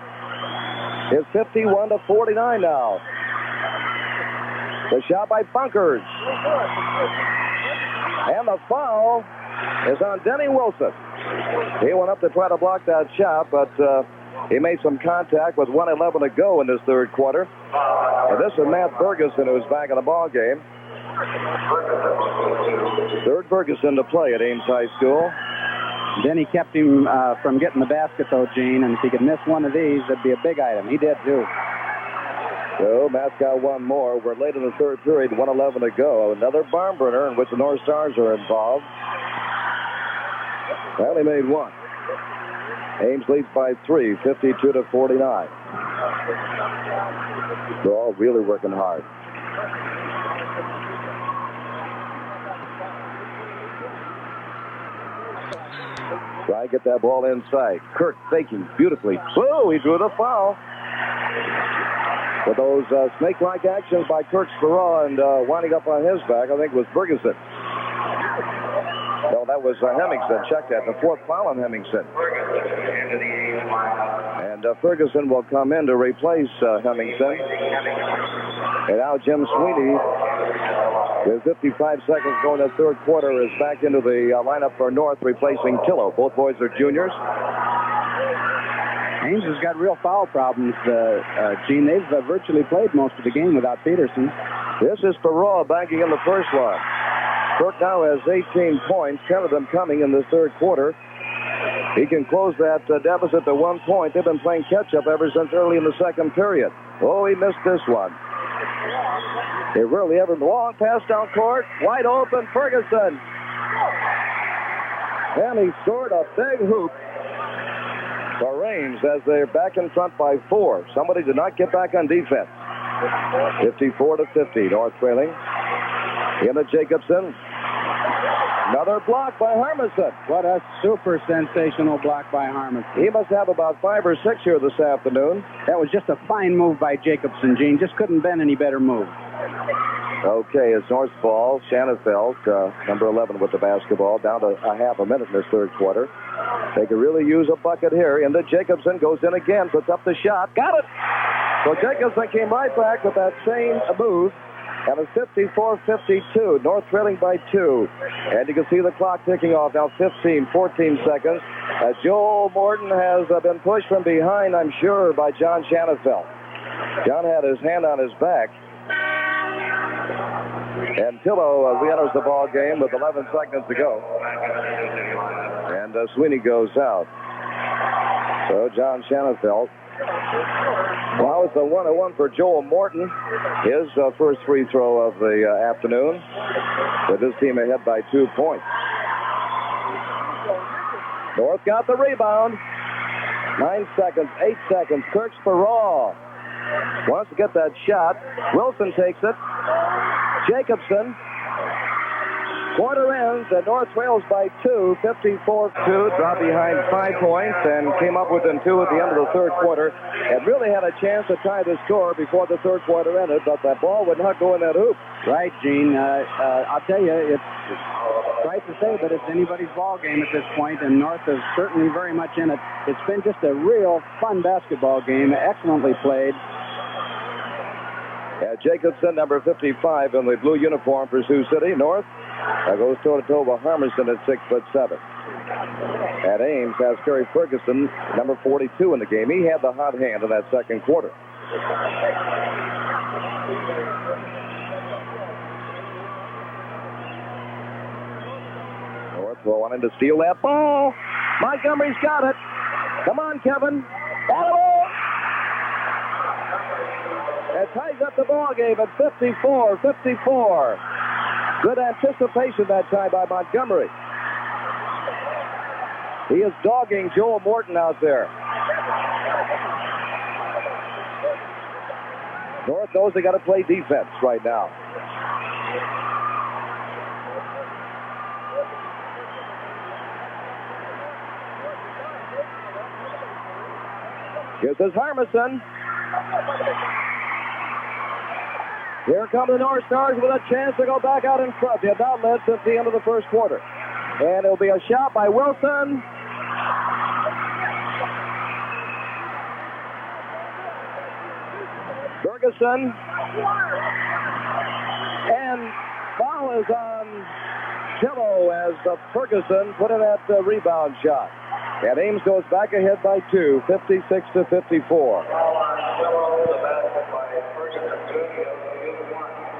It's 51-49 now. The shot by Bunkers. And the foul is on Denny Wilson. He went up to try to block that shot, but he made some contact with 1:11 to go in this third quarter. And this is Matt Ferguson, who's back in the ball game. Third Ferguson to play at Ames High School. Then he kept him from getting the basket, though, Gene, and if he could miss one of these, that'd be a big item. He did, too. So Matt's got one more. We're late in the third period, 1:11 to go. Another barn burner in which the North Stars are involved. They only made one. Ames leads by 3, 52-49. They're all really working hard. Try to get that ball inside. Kirk faking beautifully. Whoa, he drew the foul. With those snake-like actions by Kirk Sparrow and winding up on his back, I think it was Ferguson. No, that was Hemmingson. Check that. The fourth foul on Hemmingson. And Ferguson will come in to replace Hemmingson. And now Jim Sweeney, with 55 seconds going to the third quarter, is back into the lineup for North, replacing Tillo. Both boys are juniors. Ames has got real foul problems, Gene. They've virtually played most of the game without Peterson. This is Perrault banking in the first one. Kirk now has 18 points, 10 of them coming in the third quarter. He can close that deficit to 1 point. They've been playing catch-up ever since early in the second period. Oh, he missed this one. They really ever long pass down court. Wide open, Ferguson. And he scored a big hoop for Ames as they're back in front by 4. Somebody did not get back on defense. 54-50, North trailing. Into Jacobson. Another block by Harmison. What a super sensational block by Harmison. He must have about 5 or 6 here this afternoon. That was just a fine move by Jacobson, Gene. Just couldn't been any better move. Okay, it's North's ball. Shanafelt, number 11 with the basketball, down to a half a minute in this third quarter. They could really use a bucket here. Into Jacobson, goes in again, puts up the shot. Got it! So Jacobson came right back with that same move. And it's 54-52. North trailing by 2. And you can see the clock ticking off now, 14 seconds. Joel Morton has been pushed from behind, I'm sure, by John Shanafelt. John had his hand on his back. And Tillo re-enters the ball game with 11 seconds to go. And Sweeney goes out. So John Shanafelt. Well, it's a 1-1 for Joel Morton. His first free throw of the afternoon. With his team ahead by 2 points. North got the rebound. 9 seconds, 8 seconds. Kirk Sparrow wants to get that shot. Wilson takes it. Jacobson. Quarter ends, and North trails by 2, 54-2, dropped behind 5 points, and came up within 2 at the end of the third quarter, and really had a chance to tie the score before the third quarter ended, but that ball would not go in that hoop. Right, Gene. I'll tell you, it's right to say that it's anybody's ball game at this point, and North is certainly very much in it. It's been just a real fun basketball game, excellently played. Jacobson, number 55, in the blue uniform for Sioux City. North goes toe-to-toe with Harmison at 6'7". And Ames has Kerry Ferguson, number 42 in the game. He had the hot hand in that second quarter. North will wanting to steal that ball. Montgomery's got it. Come on, Kevin. Ball! It ties up the ball game at 54-54. Good anticipation that time by Montgomery. He is dogging Joel Morton out there. North knows they got to play defense right now. Here's his Harmison. Here come the North Stars with a chance to go back out in front. They have not led since the end of the first quarter. And it'll be a shot by Wilson. Ferguson. And foul is on Tillo as Ferguson put in that rebound shot. And Ames goes back ahead by 2, 56-54.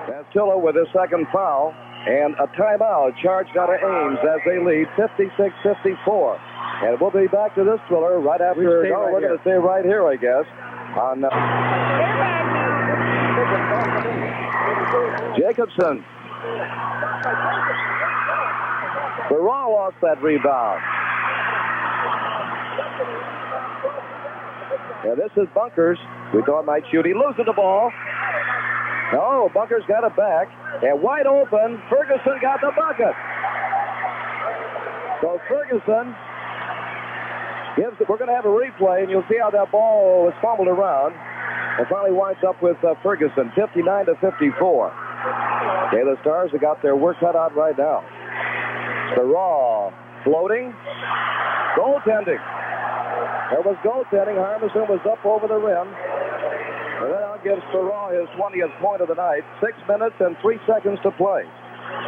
That's Tillo with his second foul. And a timeout charged out of Ames as they lead 56-54. And we'll be back to this thriller right after. We're going to stay right here, I guess. On Jacobson. Barraw lost that rebound. And this is Bunkers. We thought might shoot. He loses the ball. No, Bunkers got it back. And wide open, Ferguson got the bucket. So Ferguson gives it. We're going to have a replay, and you'll see how that ball was fumbled around. It finally winds up with Ferguson, 59-54. Okay, the Stars have got their work cut out right now. Sparrow floating. Goaltending. There was goaltending. Harmison was up over the rim. And then I'll give Sparrow his 20th point of the night. 6 minutes and 3 seconds to play.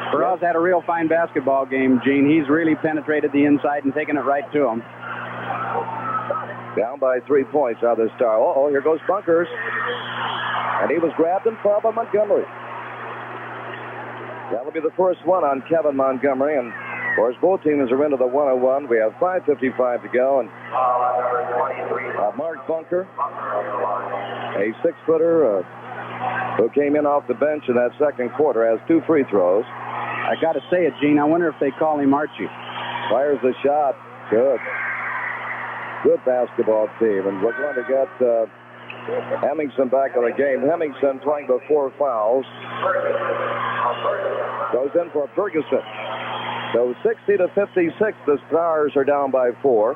Sparrow's had a real fine basketball game, Gene. He's really penetrated the inside and taken it right to him. Down by 3 points now, the Star. Uh-oh, here goes Bunkers. And he was grabbed and fouled by Montgomery. That'll be the first one on Kevin Montgomery. And, of course, both teams are into the 1-on-1. We have 5:55 to go. And Mark Bunker, a 6-footer who came in off the bench in that second quarter, has 2 free throws. I got to say it, Gene. I wonder if they call him Archie. Fires the shot. Good. Good basketball team. And we're going to get Hemmingson back in the game. Hemmingson playing before fouls. Goes in for Ferguson. So 60-56, the Stars are down by 4.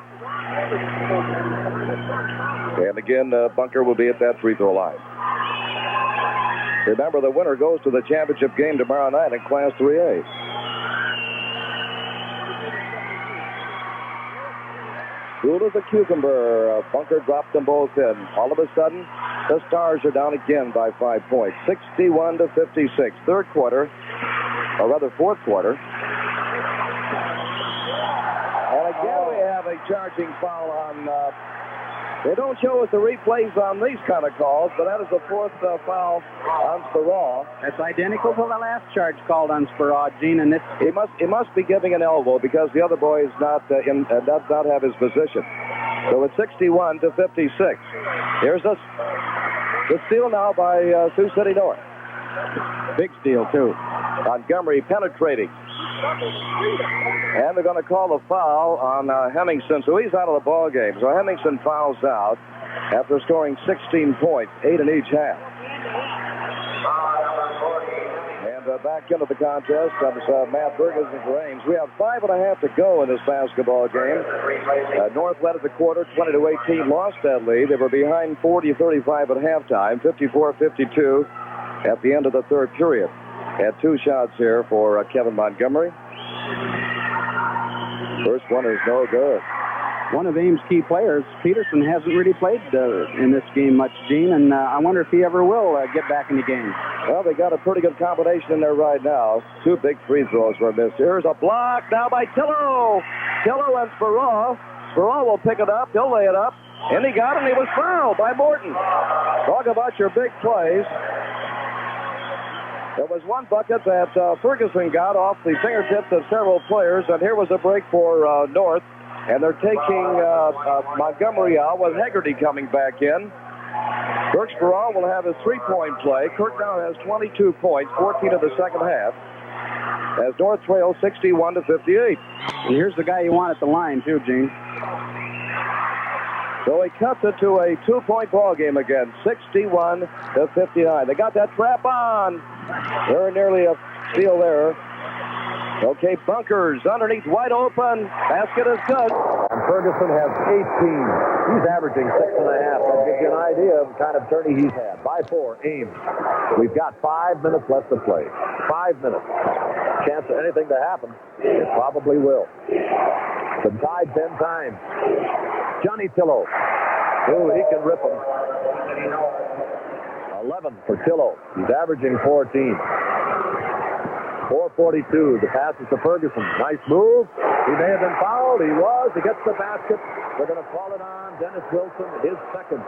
And again, Bunker will be at that free throw line. Remember, the winner goes to the championship game tomorrow night in Class 3A. Cool as a cucumber. Bunker dropped them both in. All of a sudden, the Stars are down again by 5 points. 61-56. Third quarter, or rather fourth quarter. And again, we have a charging foul on... they don't show us the replays on these kind of calls, but that is the fourth foul on Sparrow. That's identical to the last charge called on Sparrow, Gene, and He must be giving an elbow because the other boy is not does not have his position. So it's 61-56. Here's the steal now by Sioux City North. big steal, too. Montgomery penetrating. And they're going to call a foul on Hemmingson, so he's out of the ball game. So Hemmingson fouls out after scoring 16 points, 8 in each half. And back into the contest comes Matt Ferguson for Ames. We have 5.5 to go in this basketball game. North led at the quarter, 20-18, lost that lead. They were behind 40-35 at halftime, 54-52 at the end of the third period. Had 2 shots here for Kevin Montgomery. First one is no good. One of Ames' key players, Peterson, hasn't really played in this game much, Gene, and I wonder if he ever will get back in the game. Well, they got a pretty good combination in there right now. 2 big free throws were missed. Here's a block now by Tillo. Tillo and Sparrow. Sparrow will pick it up. He'll lay it up. And he got it, and he was fouled by Morton. Talk about your big plays. There was one bucket that Ferguson got off the fingertips of several players, and here was a break for North. And they're taking Montgomery out with Hegarty coming back in. Kirk Sparrow will have his 3-point play. Kirk now has 22 points, 14 in the second half, as North trails 61-58. And here's the guy you want at the line, too, Gene. So he cuts it to a 2-point ball game again, 61-59. They got that trap on. Very nearly a steal there. Okay, Bunkers underneath, wide open. Basket is good. And Ferguson has 18. He's averaging 6.5. That gives you an idea of the kind of tourney he's had. By 4, Ames. We've got 5 minutes left to play. 5 minutes. Chance of anything to happen. It probably will. The tied 10 times. Johnny Tillo. Oh, he can rip them. 11 for Tillo. He's averaging 14. 4:42. The pass is to Ferguson. Nice move. He may have been fouled. He was. He gets the basket. They're going to call it on Dennis Wilson, his second.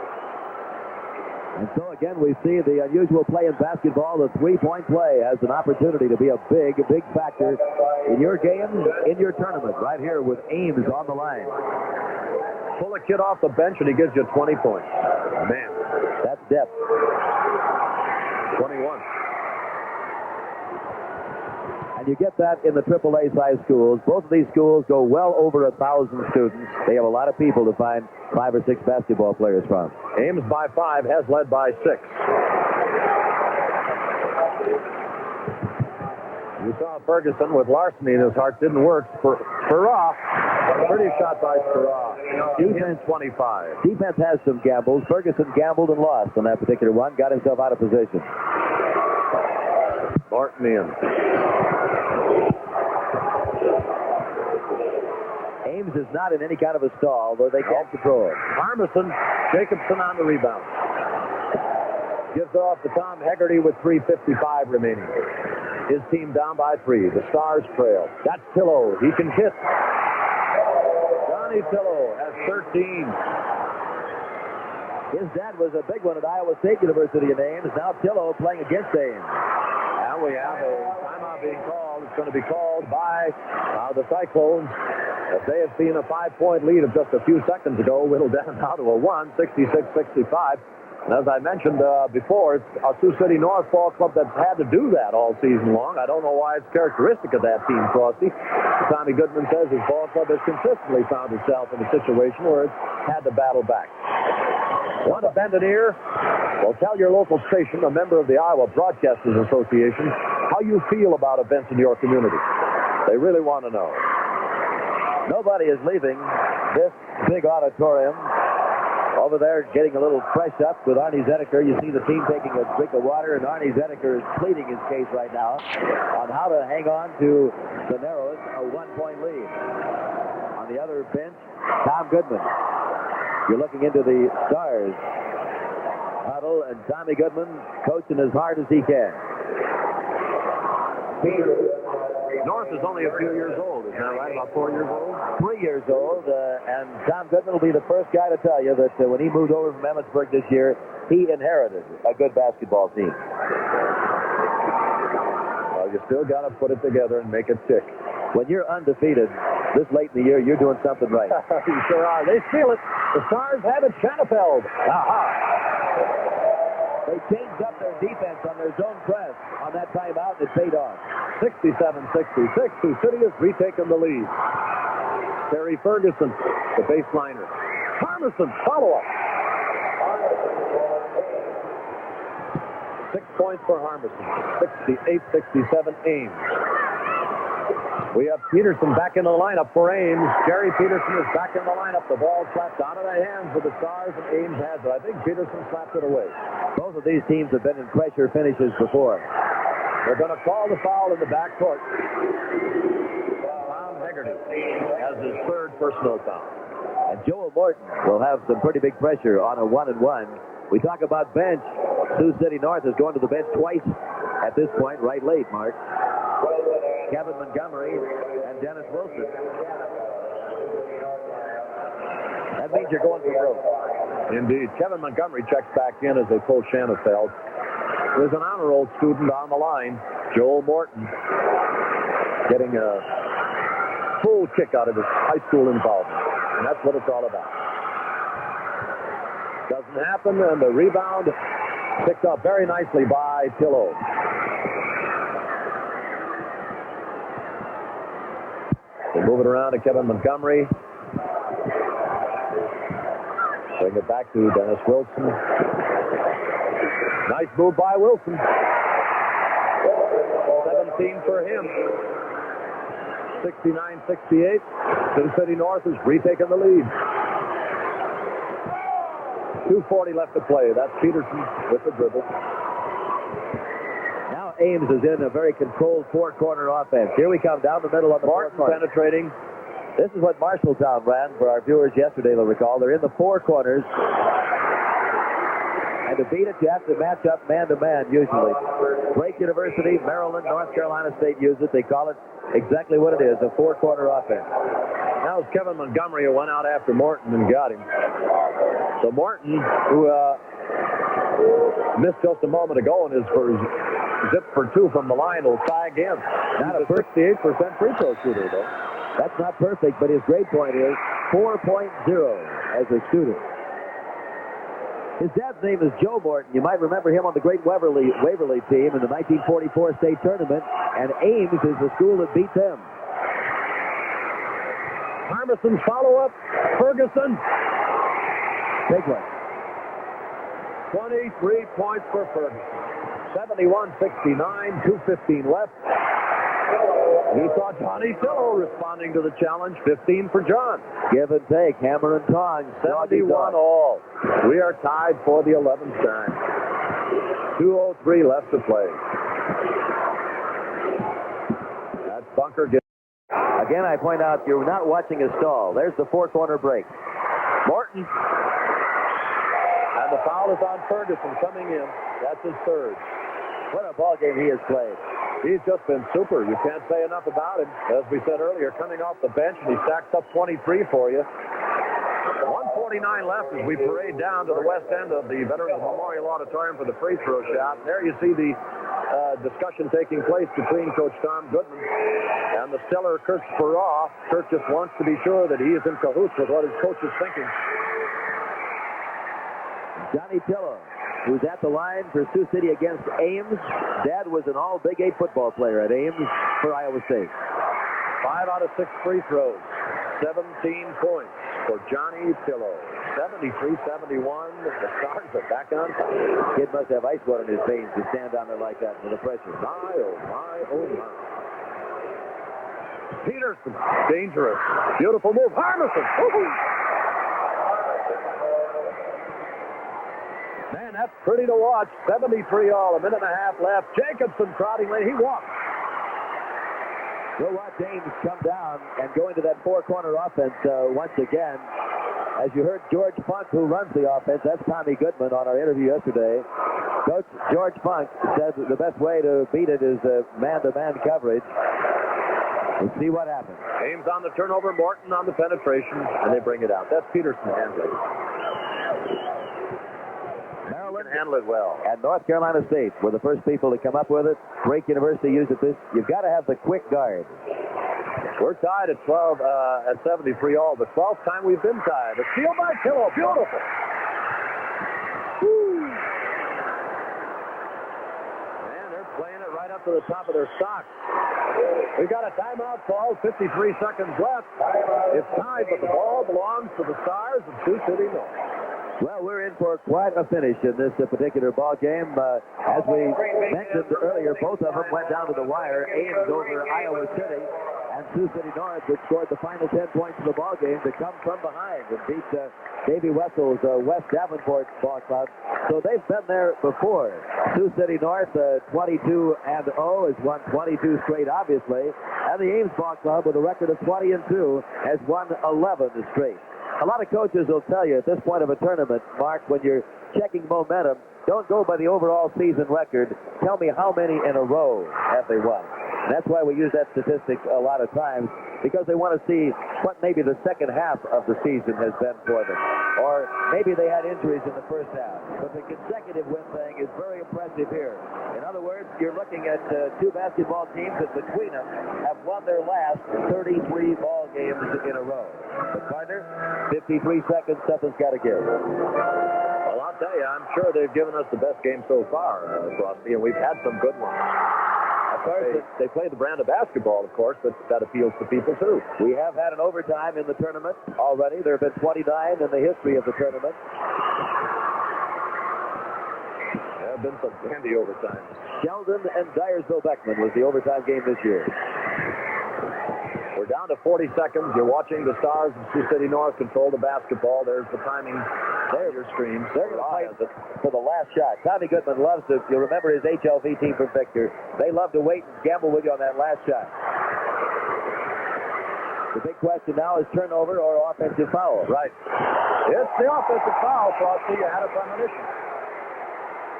And so again, we see the unusual play in basketball. The 3-point play has an opportunity to be a big factor in your game, in your tournament, right here with Ames on the line. Pull a kid off the bench and he gives you 20 points. Man, that's depth. 21. And you get that in the AAA size schools. Both of these schools go well over 1,000 students. They have a lot of people to find 5 or 6 basketball players from. Ames by 5 has led by 6. You saw Ferguson with larceny in his heart. Didn't work. Spurra. Pretty shot by Spurra. Defense 25. Defense has some gambles. Ferguson gambled and lost on that particular one. Got himself out of position. Martin in. Ames is not in any kind of a stall, though they can't control it. Armisen. Jacobson on the rebound. Gives off to Tom Hegarty with 3:55 remaining. His team down by 3. The Stars trail. That's Tillo. He can hit. Johnny Tillo has 13. His dad was a big one at Iowa State University in Ames. Now Tillo playing against Ames. And we have a timeout being called. It's going to be called by the Cyclones. As they have seen a 5-point lead of just a few seconds ago, whittled down now to a 1, 66-65. And as I mentioned before, it's a Sioux City North ball club that's had to do that all season long. I don't know why it's characteristic of that team, Frosty. Tommy Goodman says his ball club has consistently found itself in a situation where it's had to battle back. Want to bend an ear? Well, tell your local station, a member of the Iowa Broadcasters Association, how you feel about events in your community. They really want to know. Nobody is leaving this big auditorium. Over there, getting a little fresh up with Arnie Zedeker. You see the team taking a drink of water, and Arnie Zedeker is pleading his case right now on how to hang on to the narrowest, a 1-point lead. On the other bench, Tom Goodman. You're looking into the Stars huddle, and Tommy Goodman coaching as hard as he can. North is only a few years old, isn't that right? About 4 years old? 3 years old, and Tom Goodman will be the first guy to tell you that when he moved over from Emmetsburg this year, he inherited a good basketball team. Well, you still got to put it together and make it tick. When you're undefeated this late in the year, you're doing something right. You sure are. They steal it. The Stars have it. Schanefeld. Aha. They changed up their defense on their zone press on that timeout, and it paid off. 67-66. Sioux City has retaken the lead. Terry Ferguson, the baseliner. Armisen, follow-up. 6 points for Armisen. 68-67 Ames. We have Peterson back in the lineup for Ames. Jerry Peterson is back in the lineup. The ball slapped out of the hands of the Stars, and Ames has it. I think Peterson slapped it away. Both of these teams have been in pressure finishes before. They're going to call the foul in the backcourt. Tom Hegarty has his 3rd personal foul. And Joel Morton will have some pretty big pressure on a 1-and-1. We talk about bench. Sioux City North is going to the bench twice at this point, right late, Mark. Kevin Montgomery and Dennis Wilson. That means you're going for broke. Indeed. Kevin Montgomery checks back in as they pull Schanefeld. There's an honor roll student on the line, Joel Morton, getting a full kick out of his high school involvement. And that's what it's all about. Doesn't happen, and the rebound picked up very nicely by Tillo. They move it around to Kevin Montgomery. Bring it back to Dennis Wilson. Nice move by Wilson. 17 for him. 69-68. Sioux City North has retaken the lead. 2:40 left to play. That's Peterson with the dribble. Now Ames is in a very controlled four-corner offense. Here we come down the middle of the Martin four corner. penetrating. This is what Marshalltown ran for our viewers yesterday, they'll recall. They're in the four corners. And to beat it, you have to match up man-to-man, usually. Drake University, Maryland, North Carolina State use it. They call it exactly what it is, a four-corner offense. Now it's Kevin Montgomery who went out after Morton and got him. So Morton, who missed just a moment ago and is zipped for 2 from the line, will try again. Not a 68% free throw shooter, though. That's not perfect, but his grade point is 4.0 as a student. His dad's name is Joe Morton. You might remember him on the great Waverly team in the 1944 state tournament, and Ames is the school that beat them. Armison's follow-up. Ferguson. Big one. 23 points for Ferguson. 71-69, 2:15 left. You saw Johnny Tillo responding to the challenge. 15 for John. Give and take, hammer and tongs. 71 all. We are tied for the 11th time. 2:03 left to play. That's bunker. Again, I point out you're not watching a stall. There's the four-corner break. Morton. And the foul is on Ferguson coming in. That's his third. What a ball game he has played. He's just been super. You can't say enough about him. As we said earlier, coming off the bench, and he stacks up 23 for you. 1:49 left as we parade down to the west end of the Veterans Memorial Auditorium for the free throw shot. There you see the discussion taking place between Coach Tom Goodman and the stellar Kirk Speraw. Kirk just wants to be sure that he is in cahoots with what his coach is thinking. Johnny Tillo, who's at the line for Sioux City against Ames. Dad was an all-Big 8 football player at Ames for Iowa State. 5 out of 6 free throws. 17 points for Johnny Tillo. 73-71. The Stars are back on top. Kid must have ice water in his veins to stand down there like that with the pressure. My, oh, my, oh, my. Peterson, dangerous. Beautiful move. Harmison. Man, that's pretty to watch. 73 all. A minute and a half left. Jacobson crowding lane. He walks. We'll watch Ames come down and go into that four-corner offense once again. As you heard George Funk, who runs the offense, that's Tommy Goodman on our interview yesterday. Coach George Funk said that the best way to beat it is man-to-man coverage. We'll see what happens. Ames on the turnover, Morton on the penetration, and they bring it out. That's Peterson handling. Maryland can handle it well. And North Carolina State were the first people to come up with it. Drake University used it. You've got to have the quick guard. We're tied at 12 at 73 all. The 12th time we've been tied. A steal by Tillo. Beautiful. Woo. Man, they're playing it right up to the top of their socks. We got a timeout call. 53 seconds left. It's tied, but the ball belongs to the Stars of Sioux City North. Well, we're in for quite a finish in this particular ball game. As we mentioned earlier, both of them went down to the wire. Ames over Iowa City, and Sioux City North, which scored the final 10 points of the ball game, to come from behind and beat Davy Wessel's West Davenport ball club. So they've been there before. Sioux City North, 22-0, has won 22 straight, obviously, and the Ames ball club, with a record of 20-2, has won 11 straight. A lot of coaches will tell you at this point of a tournament, Mark, when you're checking momentum, don't go by the overall season record. Tell me how many in a row have they won. And that's why we use that statistic a lot of times, because they want to see what maybe the second half of the season has been for them. Or maybe they had injuries in the first half. But the consecutive win thing is very impressive here. In other words, you're looking at two basketball teams that between them have won their last 33 ball games in a row. But partner, 53 seconds, something's got to give. Well, I'll tell you, I'm sure they've given us the best game so far, Frosty, and we've had some good ones. Of course, they play the brand of basketball, of course, but that appeals to people, too. We have had an overtime in the tournament already. There have been 29 in the history of the tournament. There have been some handy overtimes. Sheldon and Dyersville-Beckman was the overtime game this year. We're down to 40 seconds. You're watching the Stars of Sioux City North control the basketball. There's the timing. There your streams. They're going to play for the last shot. Tommy Goodman loves to, you'll remember his HLV team from Victor. They love to wait and gamble with you on that last shot. The big question now is turnover or offensive foul. Right. It's the offensive foul, Frosty. You had a premonition.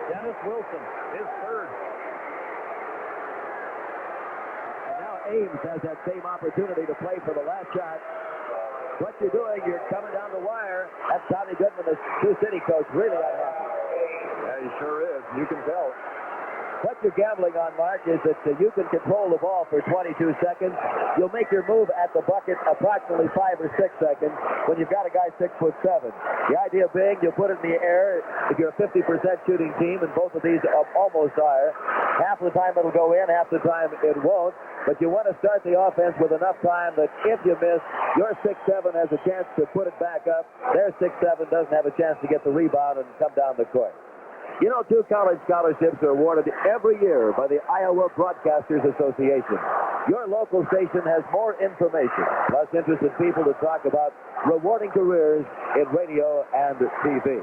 Dennis Wilson, his third. Ames has that same opportunity to play for the last shot. What you're doing, you're coming down the wire. That's Tommy Goodman, the Sioux City coach, really unhappy. Yeah, he sure is. You can tell. What you're gambling on, Mark, is that you can control the ball for 22 seconds. You'll make your move at the bucket approximately 5 or 6 seconds when you've got a guy 6'7". The idea being, you'll put it in the air. If you're a 50% shooting team, and both of these almost are, half the time it'll go in, half the time it won't. But you want to start the offense with enough time that if you miss, your 6'7" has a chance to put it back up. Their 6'7" doesn't have a chance to get the rebound and come down the court. You know, 2 college scholarships are awarded every year by the Iowa Broadcasters Association. Your local station has more information, plus interested people to talk about rewarding careers in radio and TV.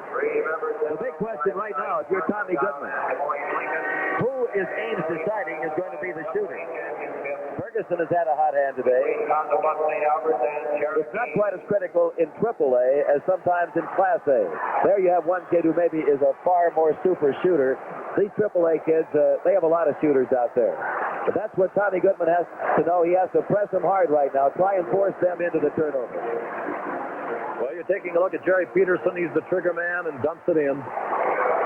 The big question right now, if you're Tommy Goodman, who is Ames deciding is going to be the shooter? Ferguson has had a hot hand today. It's not quite as critical in AAA as sometimes in Class A. There you have one kid who maybe is a far more super shooter. These AAA kids, they have a lot of shooters out there. But that's what Tommy Goodman has to know. He has to press them hard right now, try and force them into the turnover. Well, you're taking a look at Jerry Peterson. He's the trigger man and dumps it in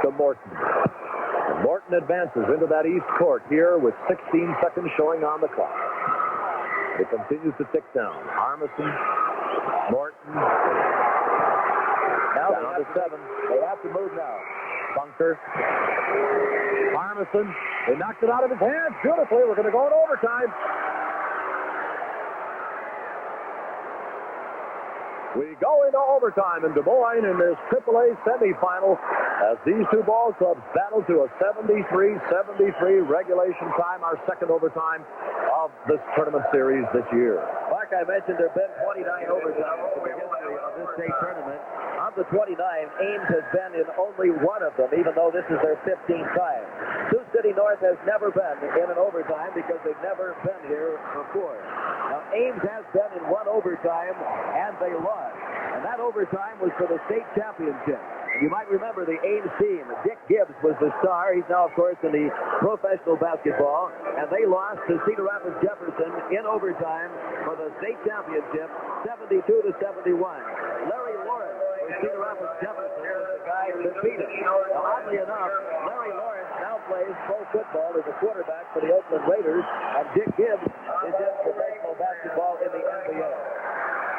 to Morton. And Morton advances into that east court here with 16 seconds showing on the clock. It continues to tick down. Armisen, Morton. Now down to 7. They have to move now. Bunker. Armisen. They knocked it out of his hands beautifully. We're going to go in overtime. We go into overtime in Des Moines in this AAA semifinal as these two ball clubs battle to a 73-73 regulation time, our second overtime of this tournament series this year. Mark, I mentioned there have been 29 overtimes in the history of this state tournament. Of the 29, Ames has been in only one of them, even though this is their 15th time. Sioux City North has never been in an overtime because they've never been here before. Now, Ames has been in one overtime, and they lost. And that overtime was for the state championship. You might remember the Ames team. Dick Gibbs was the star. He's now, of course, in the professional basketball. And they lost to Cedar Rapids Jefferson in overtime for the state championship, 72-71. Larry Lawrence for Cedar Rapids Jefferson was the guy that beat him. Now, oddly enough, Larry Lawrence now plays pro football as a quarterback for the Oakland Raiders, and Dick Gibbs is in professional basketball in the NBA.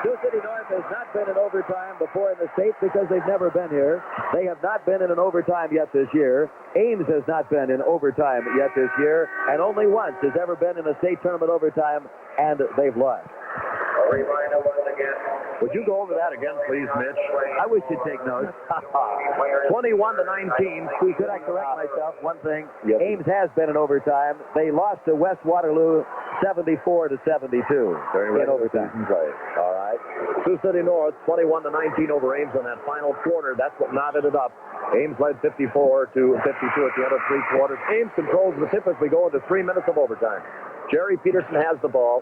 Sioux City North has not been in overtime before in the state because they've never been here. They have not been in an overtime yet this year. Ames has not been in overtime yet this year, and only once has ever been in a state tournament overtime, and they've lost. Would you go over that again, please, Mitch? I wish you'd take notes. 21-19. Could I correct myself? One thing. Yes. Ames has been in overtime. They lost to West Waterloo 74-72 in overtime. Play. All right. Sioux City North 21-19 over Ames in that final quarter. That's what knotted it up. Ames led 54-52 at the end of three quarters. Ames controls the tip as we go into 3 minutes of overtime. Jerry Peterson has the ball.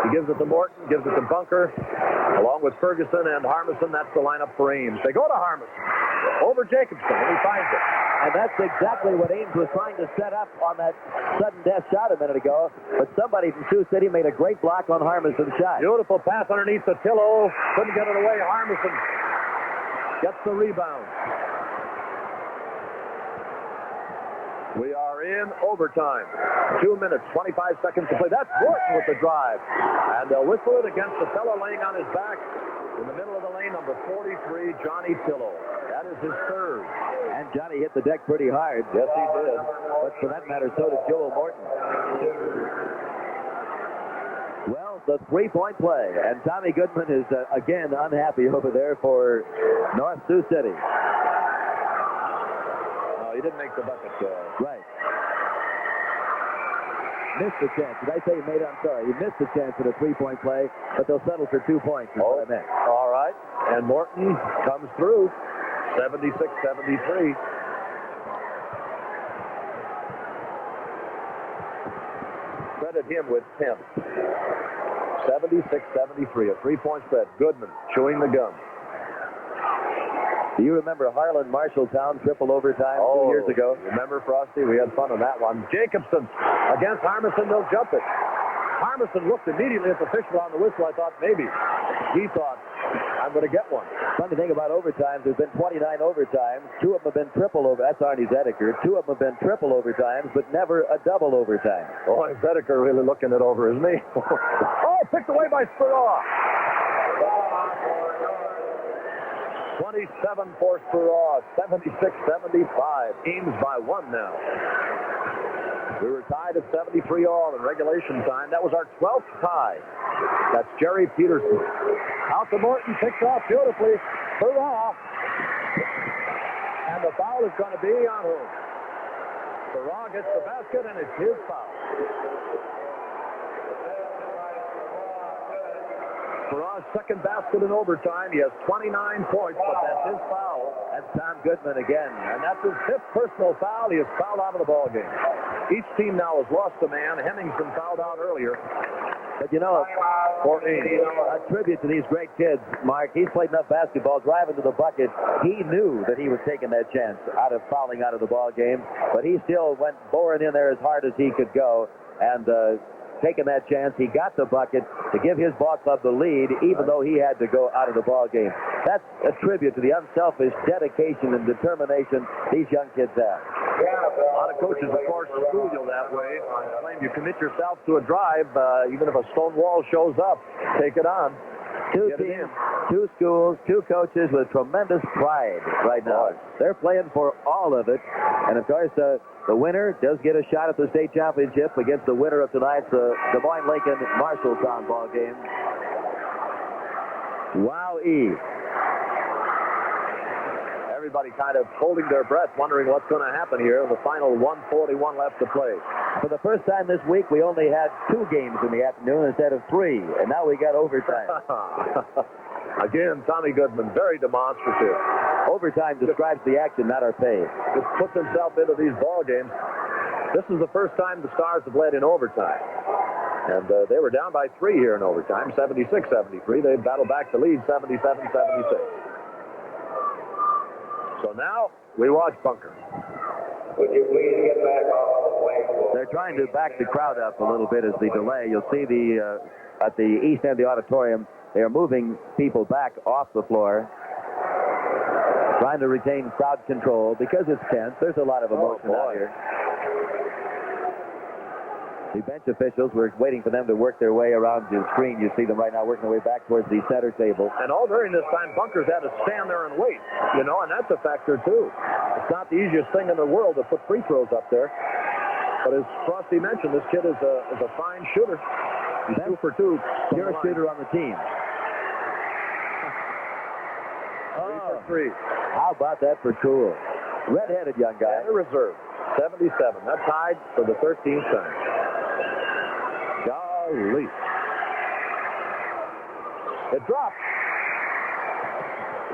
He gives it to Morton, gives it to Bunker, along with Ferguson and Harmison. That's the lineup for Ames. They go to Harmison over Jacobson, and he finds it. And that's exactly what Ames was trying to set up on that sudden death shot a minute ago. But somebody from Sioux City made a great block on Harmison's shot. Beautiful pass underneath the Tillo. Couldn't get it away. Harmison gets the rebound. We are in overtime. 2 minutes, 25 seconds to play. That's Morton with the drive. And they'll whistle it against the fellow laying on his back in the middle of the lane, number 43, Johnny Tillo. That is his third. And Johnny hit the deck pretty hard. Yes, he did. But for that matter, so did Joel Morton. Well, the three-point play. And Tommy Goodman is, again, unhappy over there for North Sioux City. He didn't make the bucket. Right. Missed the chance. Did I say he made it? I'm sorry. He missed the chance at a three-point play, but they'll settle for 2 points is what I meant. All right. And Morton comes through. 76-73. Credit him with 10. 76-73. A three-point spread. Goodman chewing the gum. Do you remember Harlan Marshalltown triple overtime 2 years ago? Remember, Frosty? We had fun on that one. Jacobson against Harmison. They'll jump it. Harmison looked immediately at the official on the whistle. I thought maybe. He thought, I'm going to get one. Funny thing about overtimes, there's been 29 overtimes. 2 of them have been triple over. That's Arnie Zedeker. 2 of them have been triple overtimes, but never a double overtime. Oh, Zedeker really looking it over, isn't he? Oh, picked away by Spiraw. 27 for Spiraw, 76-75. Ames by 1 now. We were tied at 73 all in regulation time. That was our 12th tie. That's Jerry Peterson. Out to Morton, picks off beautifully. Spiraw. And the foul is going to be on whom? Spiraw gets the basket, and it's his foul. Farrar's second basket in overtime. He has 29 points, but that's his foul. That's Tom Goodman again. And that's his fifth personal foul. He is fouled out of the ball game. Each team now has lost a man. Hemmingson fouled out earlier. But you know, a tribute to these great kids, Mark. He's played enough basketball, driving to the bucket. He knew that he was taking that chance out of fouling out of the ball game, but he still went boring in there as hard as he could go, and taking that chance, he got the bucket to give his ball club the lead, even though he had to go out of the ball game. That's a tribute to the unselfish dedication and determination these young kids have. A lot of coaches, of course, school you that way. Claim you commit yourself to a drive, even if a stone wall shows up, take it on. Two teams, two schools, two coaches with tremendous pride right now. They're playing for all of it. And, of course, the winner does get a shot at the state championship against the winner of tonight's Des Moines-Lincoln Marshalltown ball game. Wow-ee. Everybody kind of holding their breath, wondering what's going to happen here. The final 1:41 left to play. For the first time this week, we only had 2 games in the afternoon instead of 3, and now we got overtime. Again, Tommy Goodman, very demonstrative. Overtime describes the action, not our pay. Just puts himself into these ball games. This is the first time the Stars have led in overtime. And they were down by 3 here in overtime, 76-73. They battled back to lead 77-76. So now we watch Bunker. Would you please get back off the plane? They're trying to back the crowd up a little bit as the delay. You'll see at the east end of the auditorium, they are moving people back off the floor, trying to retain crowd control because it's tense. There's a lot of emotion out here. The bench officials, we're waiting for them to work their way around the screen. You see them right now working their way back towards the center table. And all during this time, Bunker's had to stand there and wait, and that's a factor, too. It's not the easiest thing in the world to put free throws up there. But as Frosty mentioned, this kid is a fine shooter. He's 2 for 2. Pure shooter on the team. 3 for 3. How about that for Cool? Red-headed young guy. And a reserve. 77. That's tied for the 13th time. Golly. It dropped.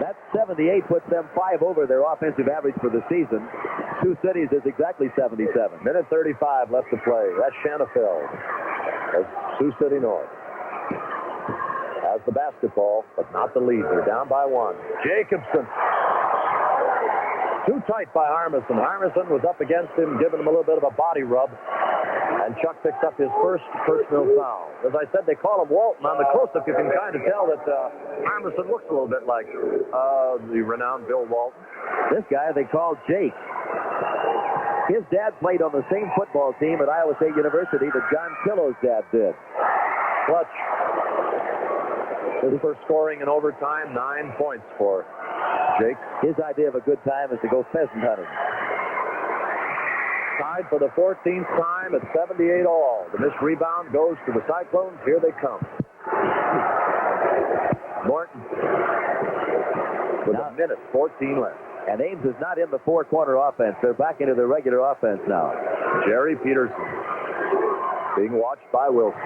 That 78 puts them 5 over their offensive average for the season. Sioux Cities is exactly 77. Minute 35 left to play. That's Shanafeld. That's Sioux City North. Has the basketball, but not the lead. They're down by 1. Jacobson. Too tight by Armisen. Armisen was up against him, giving him a little bit of a body rub. And Chuck picks up his first personal foul. As I said, they call him Walton. On the close-up, you can kind of tell that Armisen looks a little bit like the renowned Bill Walton. This guy they call Jake. His dad played on the same football team at Iowa State University that John Pillo's dad did. Clutch. His first scoring in overtime, 9 points for Jake. His idea of a good time is to go pheasant hunting. Tied for the 14th time at 78 all. The missed rebound goes to the Cyclones. Here they come. Morton with a minute 14 left. And Ames is not in the four-corner offense. They're back into the regular offense now. Jerry Peterson being watched by Wilson.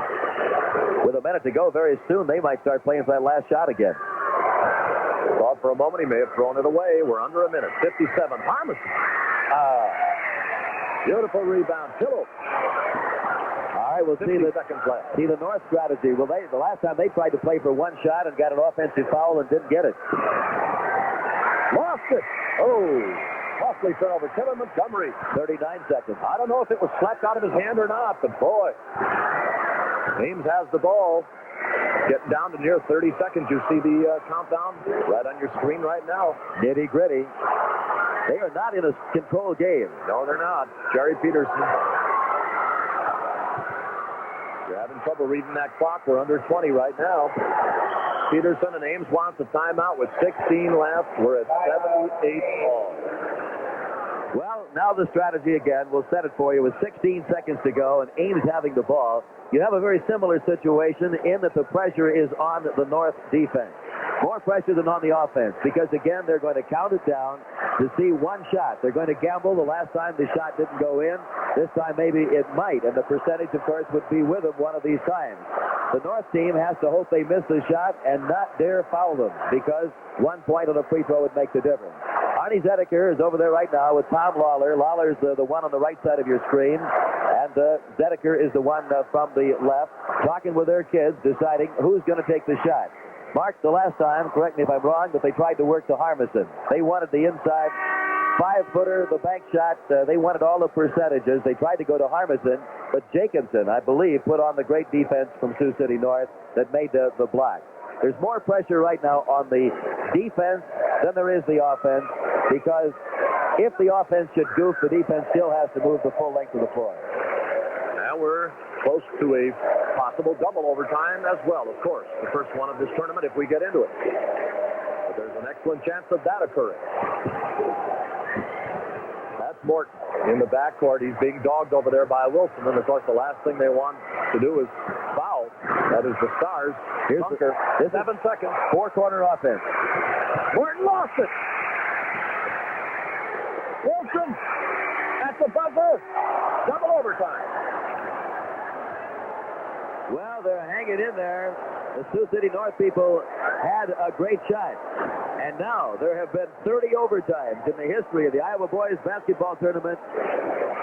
With a minute to go very soon, they might start playing for that last shot again. Thought for a moment he may have thrown it away. We're under a minute. 57. Armisen. Beautiful rebound. Pillow. All right, we'll see the North strategy. Well, the last time they tried to play for one shot and got an offensive foul and didn't get it. Lost it. Oh, costly turnover. Kevin Montgomery. 39 seconds. I don't know if it was slapped out of his hand or not, but boy, Ames has the ball. Getting down to near 30 seconds. You see the countdown right on your screen right now. Nitty gritty. They are not in a control game. No, they're not. Jerry Peterson. You're having trouble reading that clock. We're under 20 right now. Peterson and Ames wants a timeout with 16 left. We're at 78 all. Well, now the strategy again. We'll set it for you with 16 seconds to go and Ames having the ball. You have a very similar situation in that the pressure is on the North defense. More pressure than on the offense because, again, they're going to count it down to see one shot. They're going to gamble. The last time the shot didn't go in. This time maybe it might, and the percentage, of course, would be with them one of these times. The North team has to hope they miss the shot and not dare foul them, because 1 point on a free throw would make the difference. Arnie Zedeker is over there right now with Tom Lawler. Lawler's the one on the right side of your screen, and Zedeker is the one from the left, talking with their kids, deciding who's going to take the shot. Mark, the last time, correct me if I'm wrong, but they tried to work to Harmison. They wanted the inside 5-footer, the bank shot. They wanted all the percentages. They tried to go to Harmison, but Jacobson, I believe, put on the great defense from Sioux City North that made the block. There's more pressure right now on the defense than there is the offense, because if the offense should goof, the defense still has to move the full length of the floor. And we're close to a possible double overtime as well, of course. The first one of this tournament if we get into it. But there's an excellent chance of that occurring. That's Morton in the backcourt. He's being dogged over there by Wilson. And, of course, the last thing they want to do is foul. That is the Stars. Here's Bunker. 7 seconds. Four-corner offense. Morton lost it. Wilson at the buzzer. Double overtime. Well, they're hanging in there. The Sioux City North people had a great shot. And now there have been 30 overtimes in the history of the Iowa boys basketball tournament.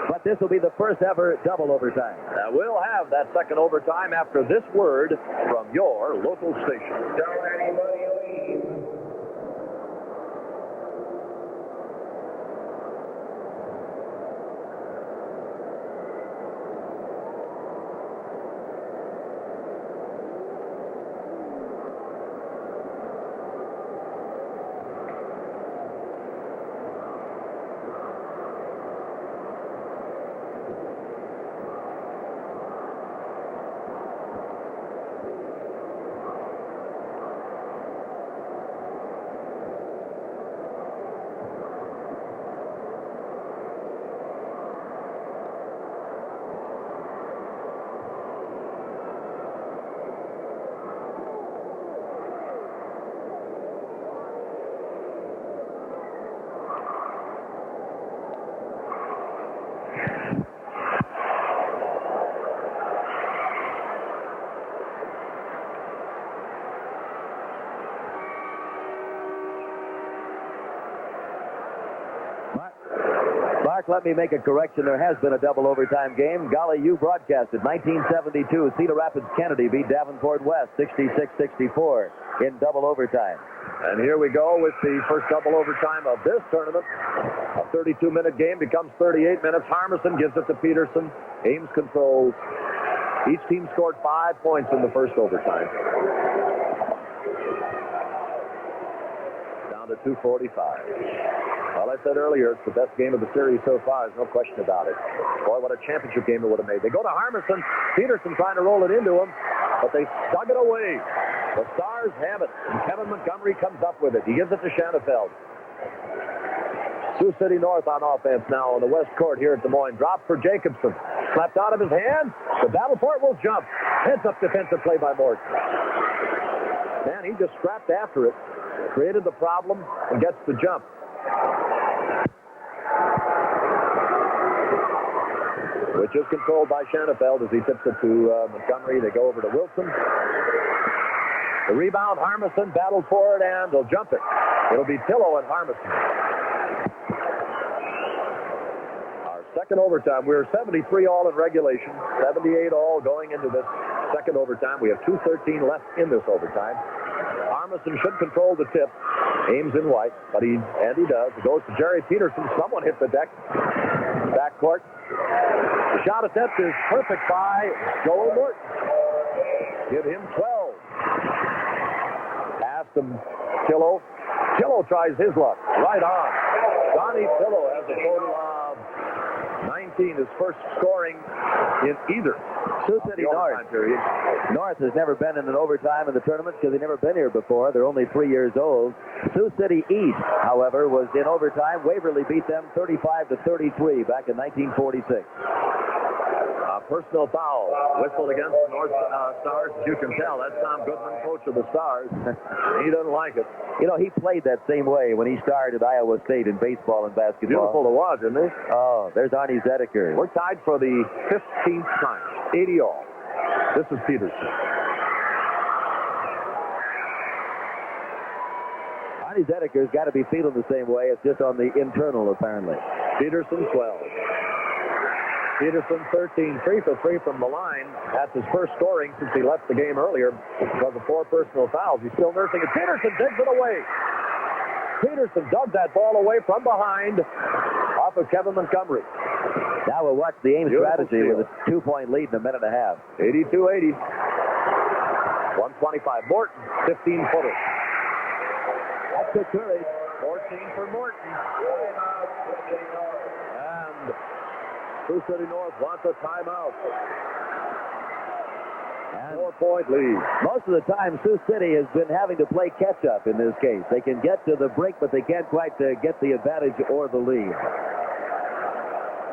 But this will be the first ever double overtime. We'll have that second overtime after this word from your local station. Don't anybody leave. Mark, let me make a correction. There has been a double overtime game. Golly, you broadcasted 1972. Cedar Rapids Kennedy beat Davenport West 66-64 in double overtime. And here we go with the first double overtime of this tournament. A 32-minute game becomes 38 minutes. Harmison gives it to Peterson. Ames controls. Each team scored 5 points in the first overtime. Down to 2:45. Well, I said earlier, it's the best game of the series so far. There's no question about it. Boy, what a championship game it would have made. They go to Harmison. Peterson trying to roll it into him, but they dug it away. The Stars have it, and Kevin Montgomery comes up with it. He gives it to Shanafeld. Sioux City North on offense now on the west court here at Des Moines. Drop for Jacobson. Slapped out of his hand. The Davenport will jump. Heads up defensive play by Morton. Man, he just scrapped after it, created the problem, and gets the jump. Which is controlled by Shanafeld as he tips it to Montgomery. They go over to Wilson. The rebound, Harmison battled for it, and they'll jump it. It'll be Tillo and Harmison. Our second overtime. We were 73 all in regulation, 78 all going into this second overtime. We have 2:13 left in this overtime. Harmison should control the tip. Ames in white, but he does. It goes to Jerry Peterson. Someone hit the deck. Backcourt. The shot attempt is perfect by Joel Morton. Give him 12. Pass to Tillo. Tillo tries his luck. Right on. Donnie Tillo has a total of 19. His first scoring in either. Sioux City North. North has never been in an overtime in the tournament because they've never been here before. They're only 3 years old. Sioux City East, however, was in overtime. Waverly beat them 35-33 back in 1946. Personal foul whistled against the North Stars. As you can tell, that's Tom Goodman, coach of the Stars. He doesn't like it. You know, he played that same way when he started at Iowa State in baseball and basketball. Beautiful to watch, isn't he? Oh, there's Arnie Zedeker. We're tied for the 15th time. 80 all. This is Peterson. Arnie Zedeker's got to be feeling the same way. It's just on the internal, apparently. Peterson, 12. Peterson, 13, 3 for 3 from the line. That's his first scoring since he left the game earlier because of 4 personal fouls. He's still nursing it. Peterson digs it away. Peterson dug that ball away from behind off of Kevin Montgomery. Now we'll watch the Ames Beautiful strategy steal. with a 2-point lead in a minute and a half. 82-80. 125. Morton, 15-footer. That's good courage. 14 for Morton. And Sioux City North wants a timeout. And 4-point lead. most of the time, Sioux City has been having to play catch-up in this case. They can get to the break, but they can't quite get the advantage or the lead.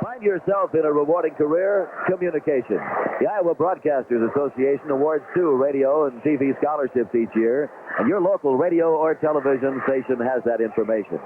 Find yourself in a rewarding career, communication. The Iowa Broadcasters Association awards 2 radio and TV scholarships each year, and your local radio or television station has that information.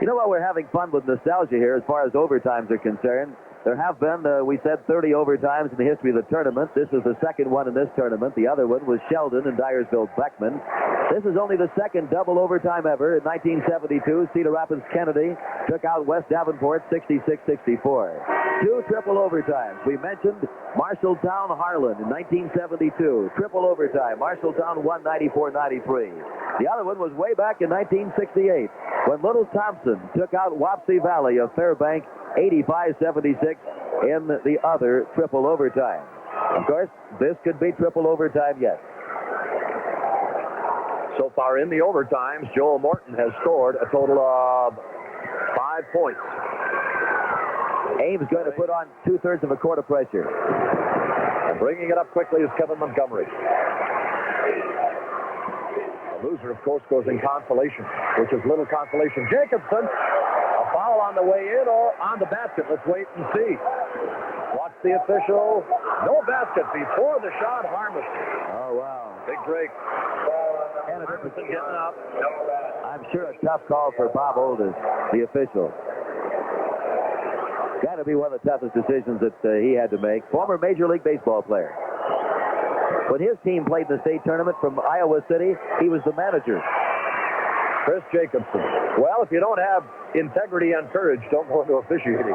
You know what? We're having fun with nostalgia here as far as overtimes are concerned. There have been, we said, 30 overtimes in the history of the tournament. This is the second one in this tournament. The other one was Sheldon and Dyersville-Beckman. This is only the second double overtime ever. In 1972, Cedar Rapids Kennedy took out West Davenport 66-64. 2 triple overtimes. We mentioned Marshalltown Harlan in 1972. Triple overtime. Marshalltown won 94-93. The other one was way back in 1968 when Little Thompson took out Wapsie Valley of Fairbank 85-76 in the other triple overtime. Of course, this could be triple overtime yet. So far in the overtimes, Joel Morton has scored a total of 5 points. Ames going to put on 2/3 of a quarter pressure. And bringing it up quickly is Kevin Montgomery. The loser, of course, goes in consolation, which is little consolation. Jacobson, a foul on the way in or on the basket. Let's wait and see. Watch the official. No basket before the shot. Harmison. Oh, wow. Big break. And Harmison getting up. I'm sure a tough call for Bob Oldham, the official. Got to be one of the toughest decisions that he had to make. Former Major League Baseball player. When his team played in the state tournament from Iowa City, he was the manager. Chris Jacobson. Well, if you don't have integrity and courage, don't go into officiating.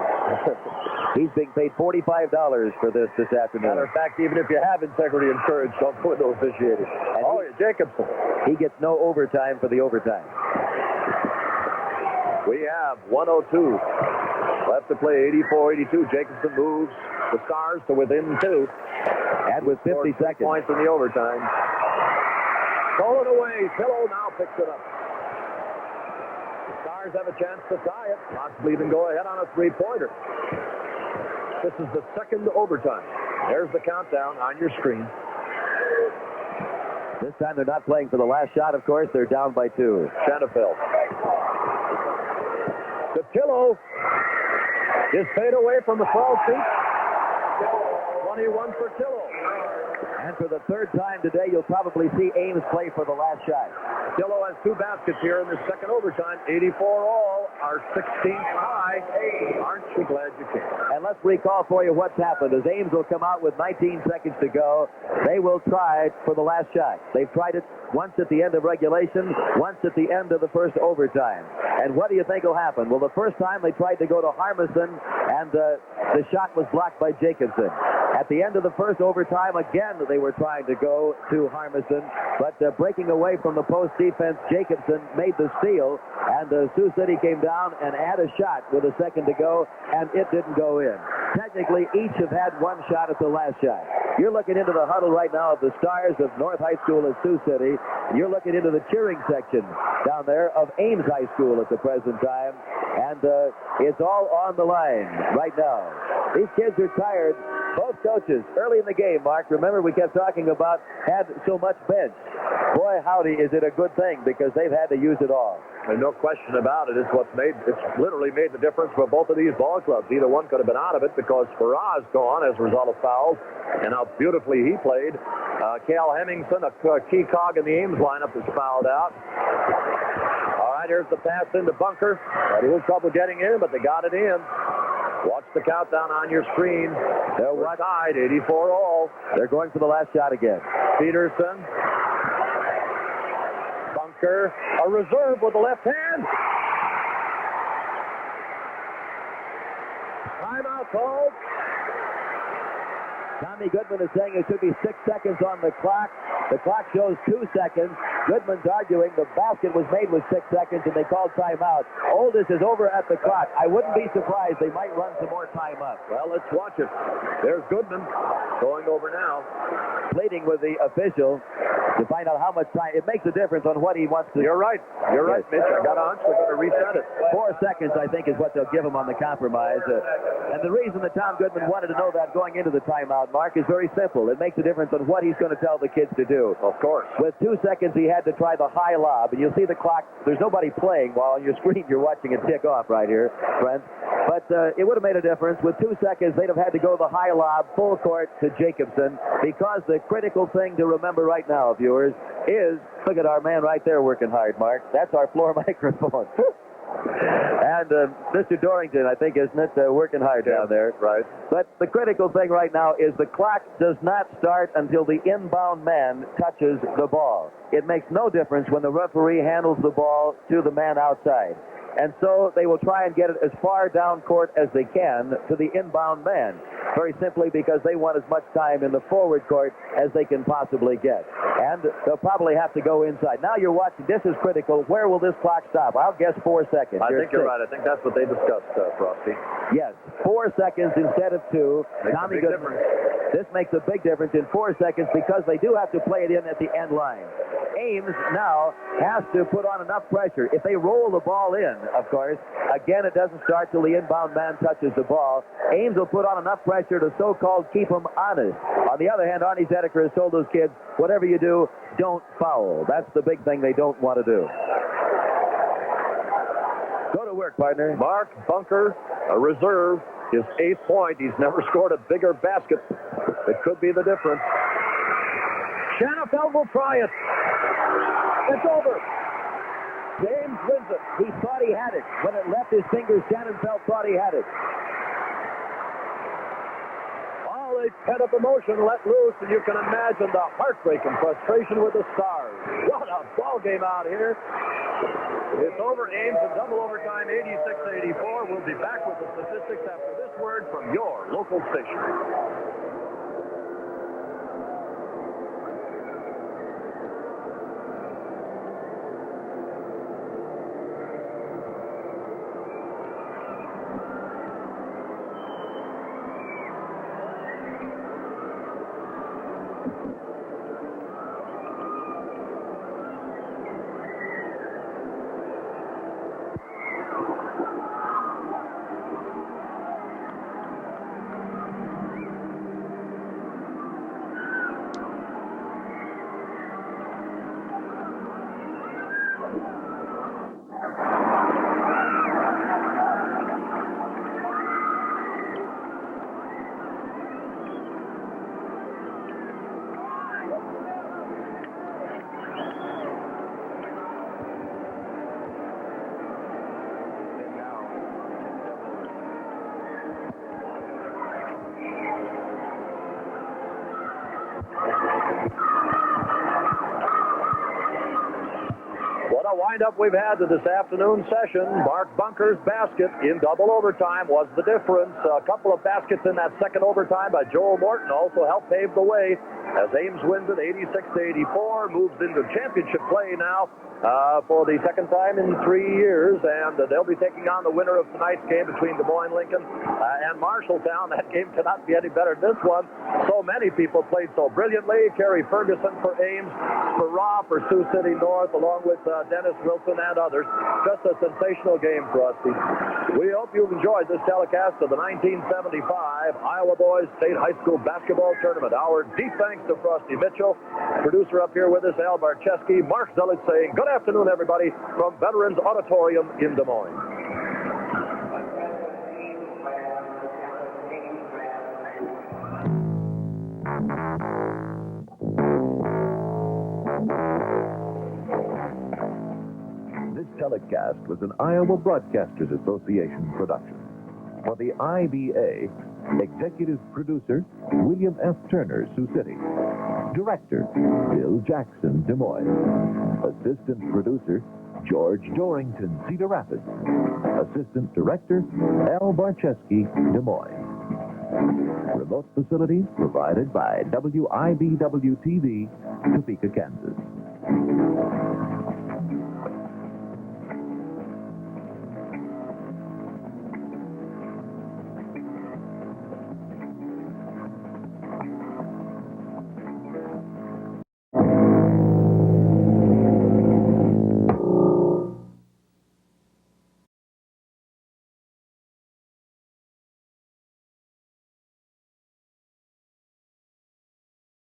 He's being paid $45 for this afternoon. Matter of fact, even if you have integrity and courage, don't go into officiating. And Jacobson. He gets no overtime for the overtime. We have 1:02 left to play. 84-82. Jacobson moves the Stars to within 2. And with 50 seconds. Points in the overtime. Stolen away. Pillow now picks it up. The Stars have a chance to tie it. Possibly even go ahead on a 3-pointer. This is the second overtime. There's the countdown on your screen. This time they're not playing for the last shot, of course. They're down by 2. Shanafel. Tillo is paid away from the 12 feet. 21 for Tillo. And for the third time today, you'll probably see Ames play for the last shot. Tillo has 2 baskets here in the second overtime. 84 all. Our 16th high. Aren't you glad you came? And let's recall for you what's happened. As Ames will come out with 19 seconds to go, they will try for the last shot. They've tried it once at the end of regulation, once at the end of the first overtime. And what do you think will happen? Well, the first time they tried to go to Harmison, and the shot was blocked by Jacobson. At the end of the first overtime, again, they were trying to go to Harmison, but breaking away from the post defense, Jacobson made the steal, and Sioux City came down and had a shot with a second to go, and it didn't go in. Technically, each have had 1 shot at the last shot. You're looking into the huddle right now of the Stars of North High School at Sioux City. You're looking into the cheering section down there of Ames High School at the present time, and it's all on the line right now. These kids are tired. Both coaches, early in the game, Mark, remember we kept talking about had so much bench. Boy, howdy, is it a good thing because they've had to use it all. And no question about it. It's literally made the difference for both of these ball clubs. Either one could have been out of it because Faraz gone as a result of fouls, and how beautifully he played. Cal Hemmingson, a key cog in the Ames lineup, is fouled out. All right, here's the pass into Bunker. Had a little trouble getting in, but they got it in. Watch the countdown on your screen. They're tied, 84 all. They're going for the last shot again. Peterson. Bunker. Bunker, a reserve with the left hand. Timeout called. Tommy Goodman is saying it should be 6 seconds on the clock. The clock shows 2 seconds. Goodman's arguing the basket was made with 6 seconds and they called timeout. Oldest is over at the clock. I wouldn't be surprised they might run some more time up. Well, let's watch it. There's Goodman going over now. Pleading with the official to find out how much time. It makes a difference on what he wants to. You're right. You're right, Mitch. I got a hunch they're going to reset it. 4 seconds, I think, is what they'll give him on the compromise. And the reason that Tom Goodman wanted to know that going into the timeout, Mark, is very simple. It makes a difference on what he's going to tell the kids to do. Of course. With 2 seconds, he had to try the high lob, and you'll see the clock. There's nobody playing while on your screen you're watching it tick off right here, friends. But it would have made a difference. With 2 seconds, they'd have had to go the high lob, full court to Jacobson, because the critical thing to remember right now, viewers, is, look at our man right there working hard, Mark. That's our floor microphone. And Mr. Dorrington, I think, isn't it, working hard down there. Right. But the critical thing right now is the clock does not start until the inbound man touches the ball. It makes no difference when the referee handles the ball to the man outside. And so they will try and get it as far down court as they can to the inbound man. Very simply because they want as much time in the forward court as they can possibly get. And they'll probably have to go inside. Now you're watching. This is critical. Where will this clock stop? I'll guess 4 seconds. I think you're right. I think that's what they discussed, Frosty. Yes, 4 seconds instead of 2. Tommy Goodman. This makes a big difference in 4 seconds because they do have to play it in at the end line. Ames now has to put on enough pressure. If they roll the ball in, of course, again, it doesn't start till the inbound man touches the ball. Ames will put on enough pressure to so-called keep them honest. On the other hand, Arnie Zedeker has told those kids, whatever you do, don't foul. That's the big thing they don't want to do. Go to work, partner. Mark Bunker, a reserve, his 8th point. He's never scored a bigger basket. It could be the difference. Shanafeld will try it. It's over. James wins it. He thought he had it. When it left his fingers, Shannonfeld thought he had it. All the pent-up emotion let loose, and you can imagine the heartbreak and frustration with the Stars. What a ball game out here. It's over. Ames in double overtime, 86-84. We'll be back with the statistics after this word from your local station. What a windup we've had to this afternoon session. Mark Bunker's basket in double overtime was the difference. A couple of baskets in that second overtime by Joel Morton also helped pave the way as Ames wins it 86-84, moves into championship play now for the second time in 3 years, and they'll be taking on the winner of tonight's game between Des Moines Lincoln and Marshalltown. That game cannot be any better than this one. So many people played so brilliantly. Kerry Ferguson for Ames, Farah for Sioux City North, along with Dennis Wilson and others. Just a sensational game for us. We hope you've enjoyed this telecast of the 1975 Iowa Boys State High School Basketball Tournament. Our deep thanks to Frosty Mitchell, producer up here with us, Al Barczewski, Mark Zelich saying good afternoon, everybody, from Veterans Auditorium in Des Moines. This telecast was an Iowa Broadcasters Association production. For the IBA, executive producer, William F. Turner, Sioux City. Director, Bill Jackson, Des Moines. Assistant producer, George Dorrington, Cedar Rapids. Assistant director, Al Barczewski, Des Moines. Remote facilities provided by WIBW-TV, Topeka, Kansas.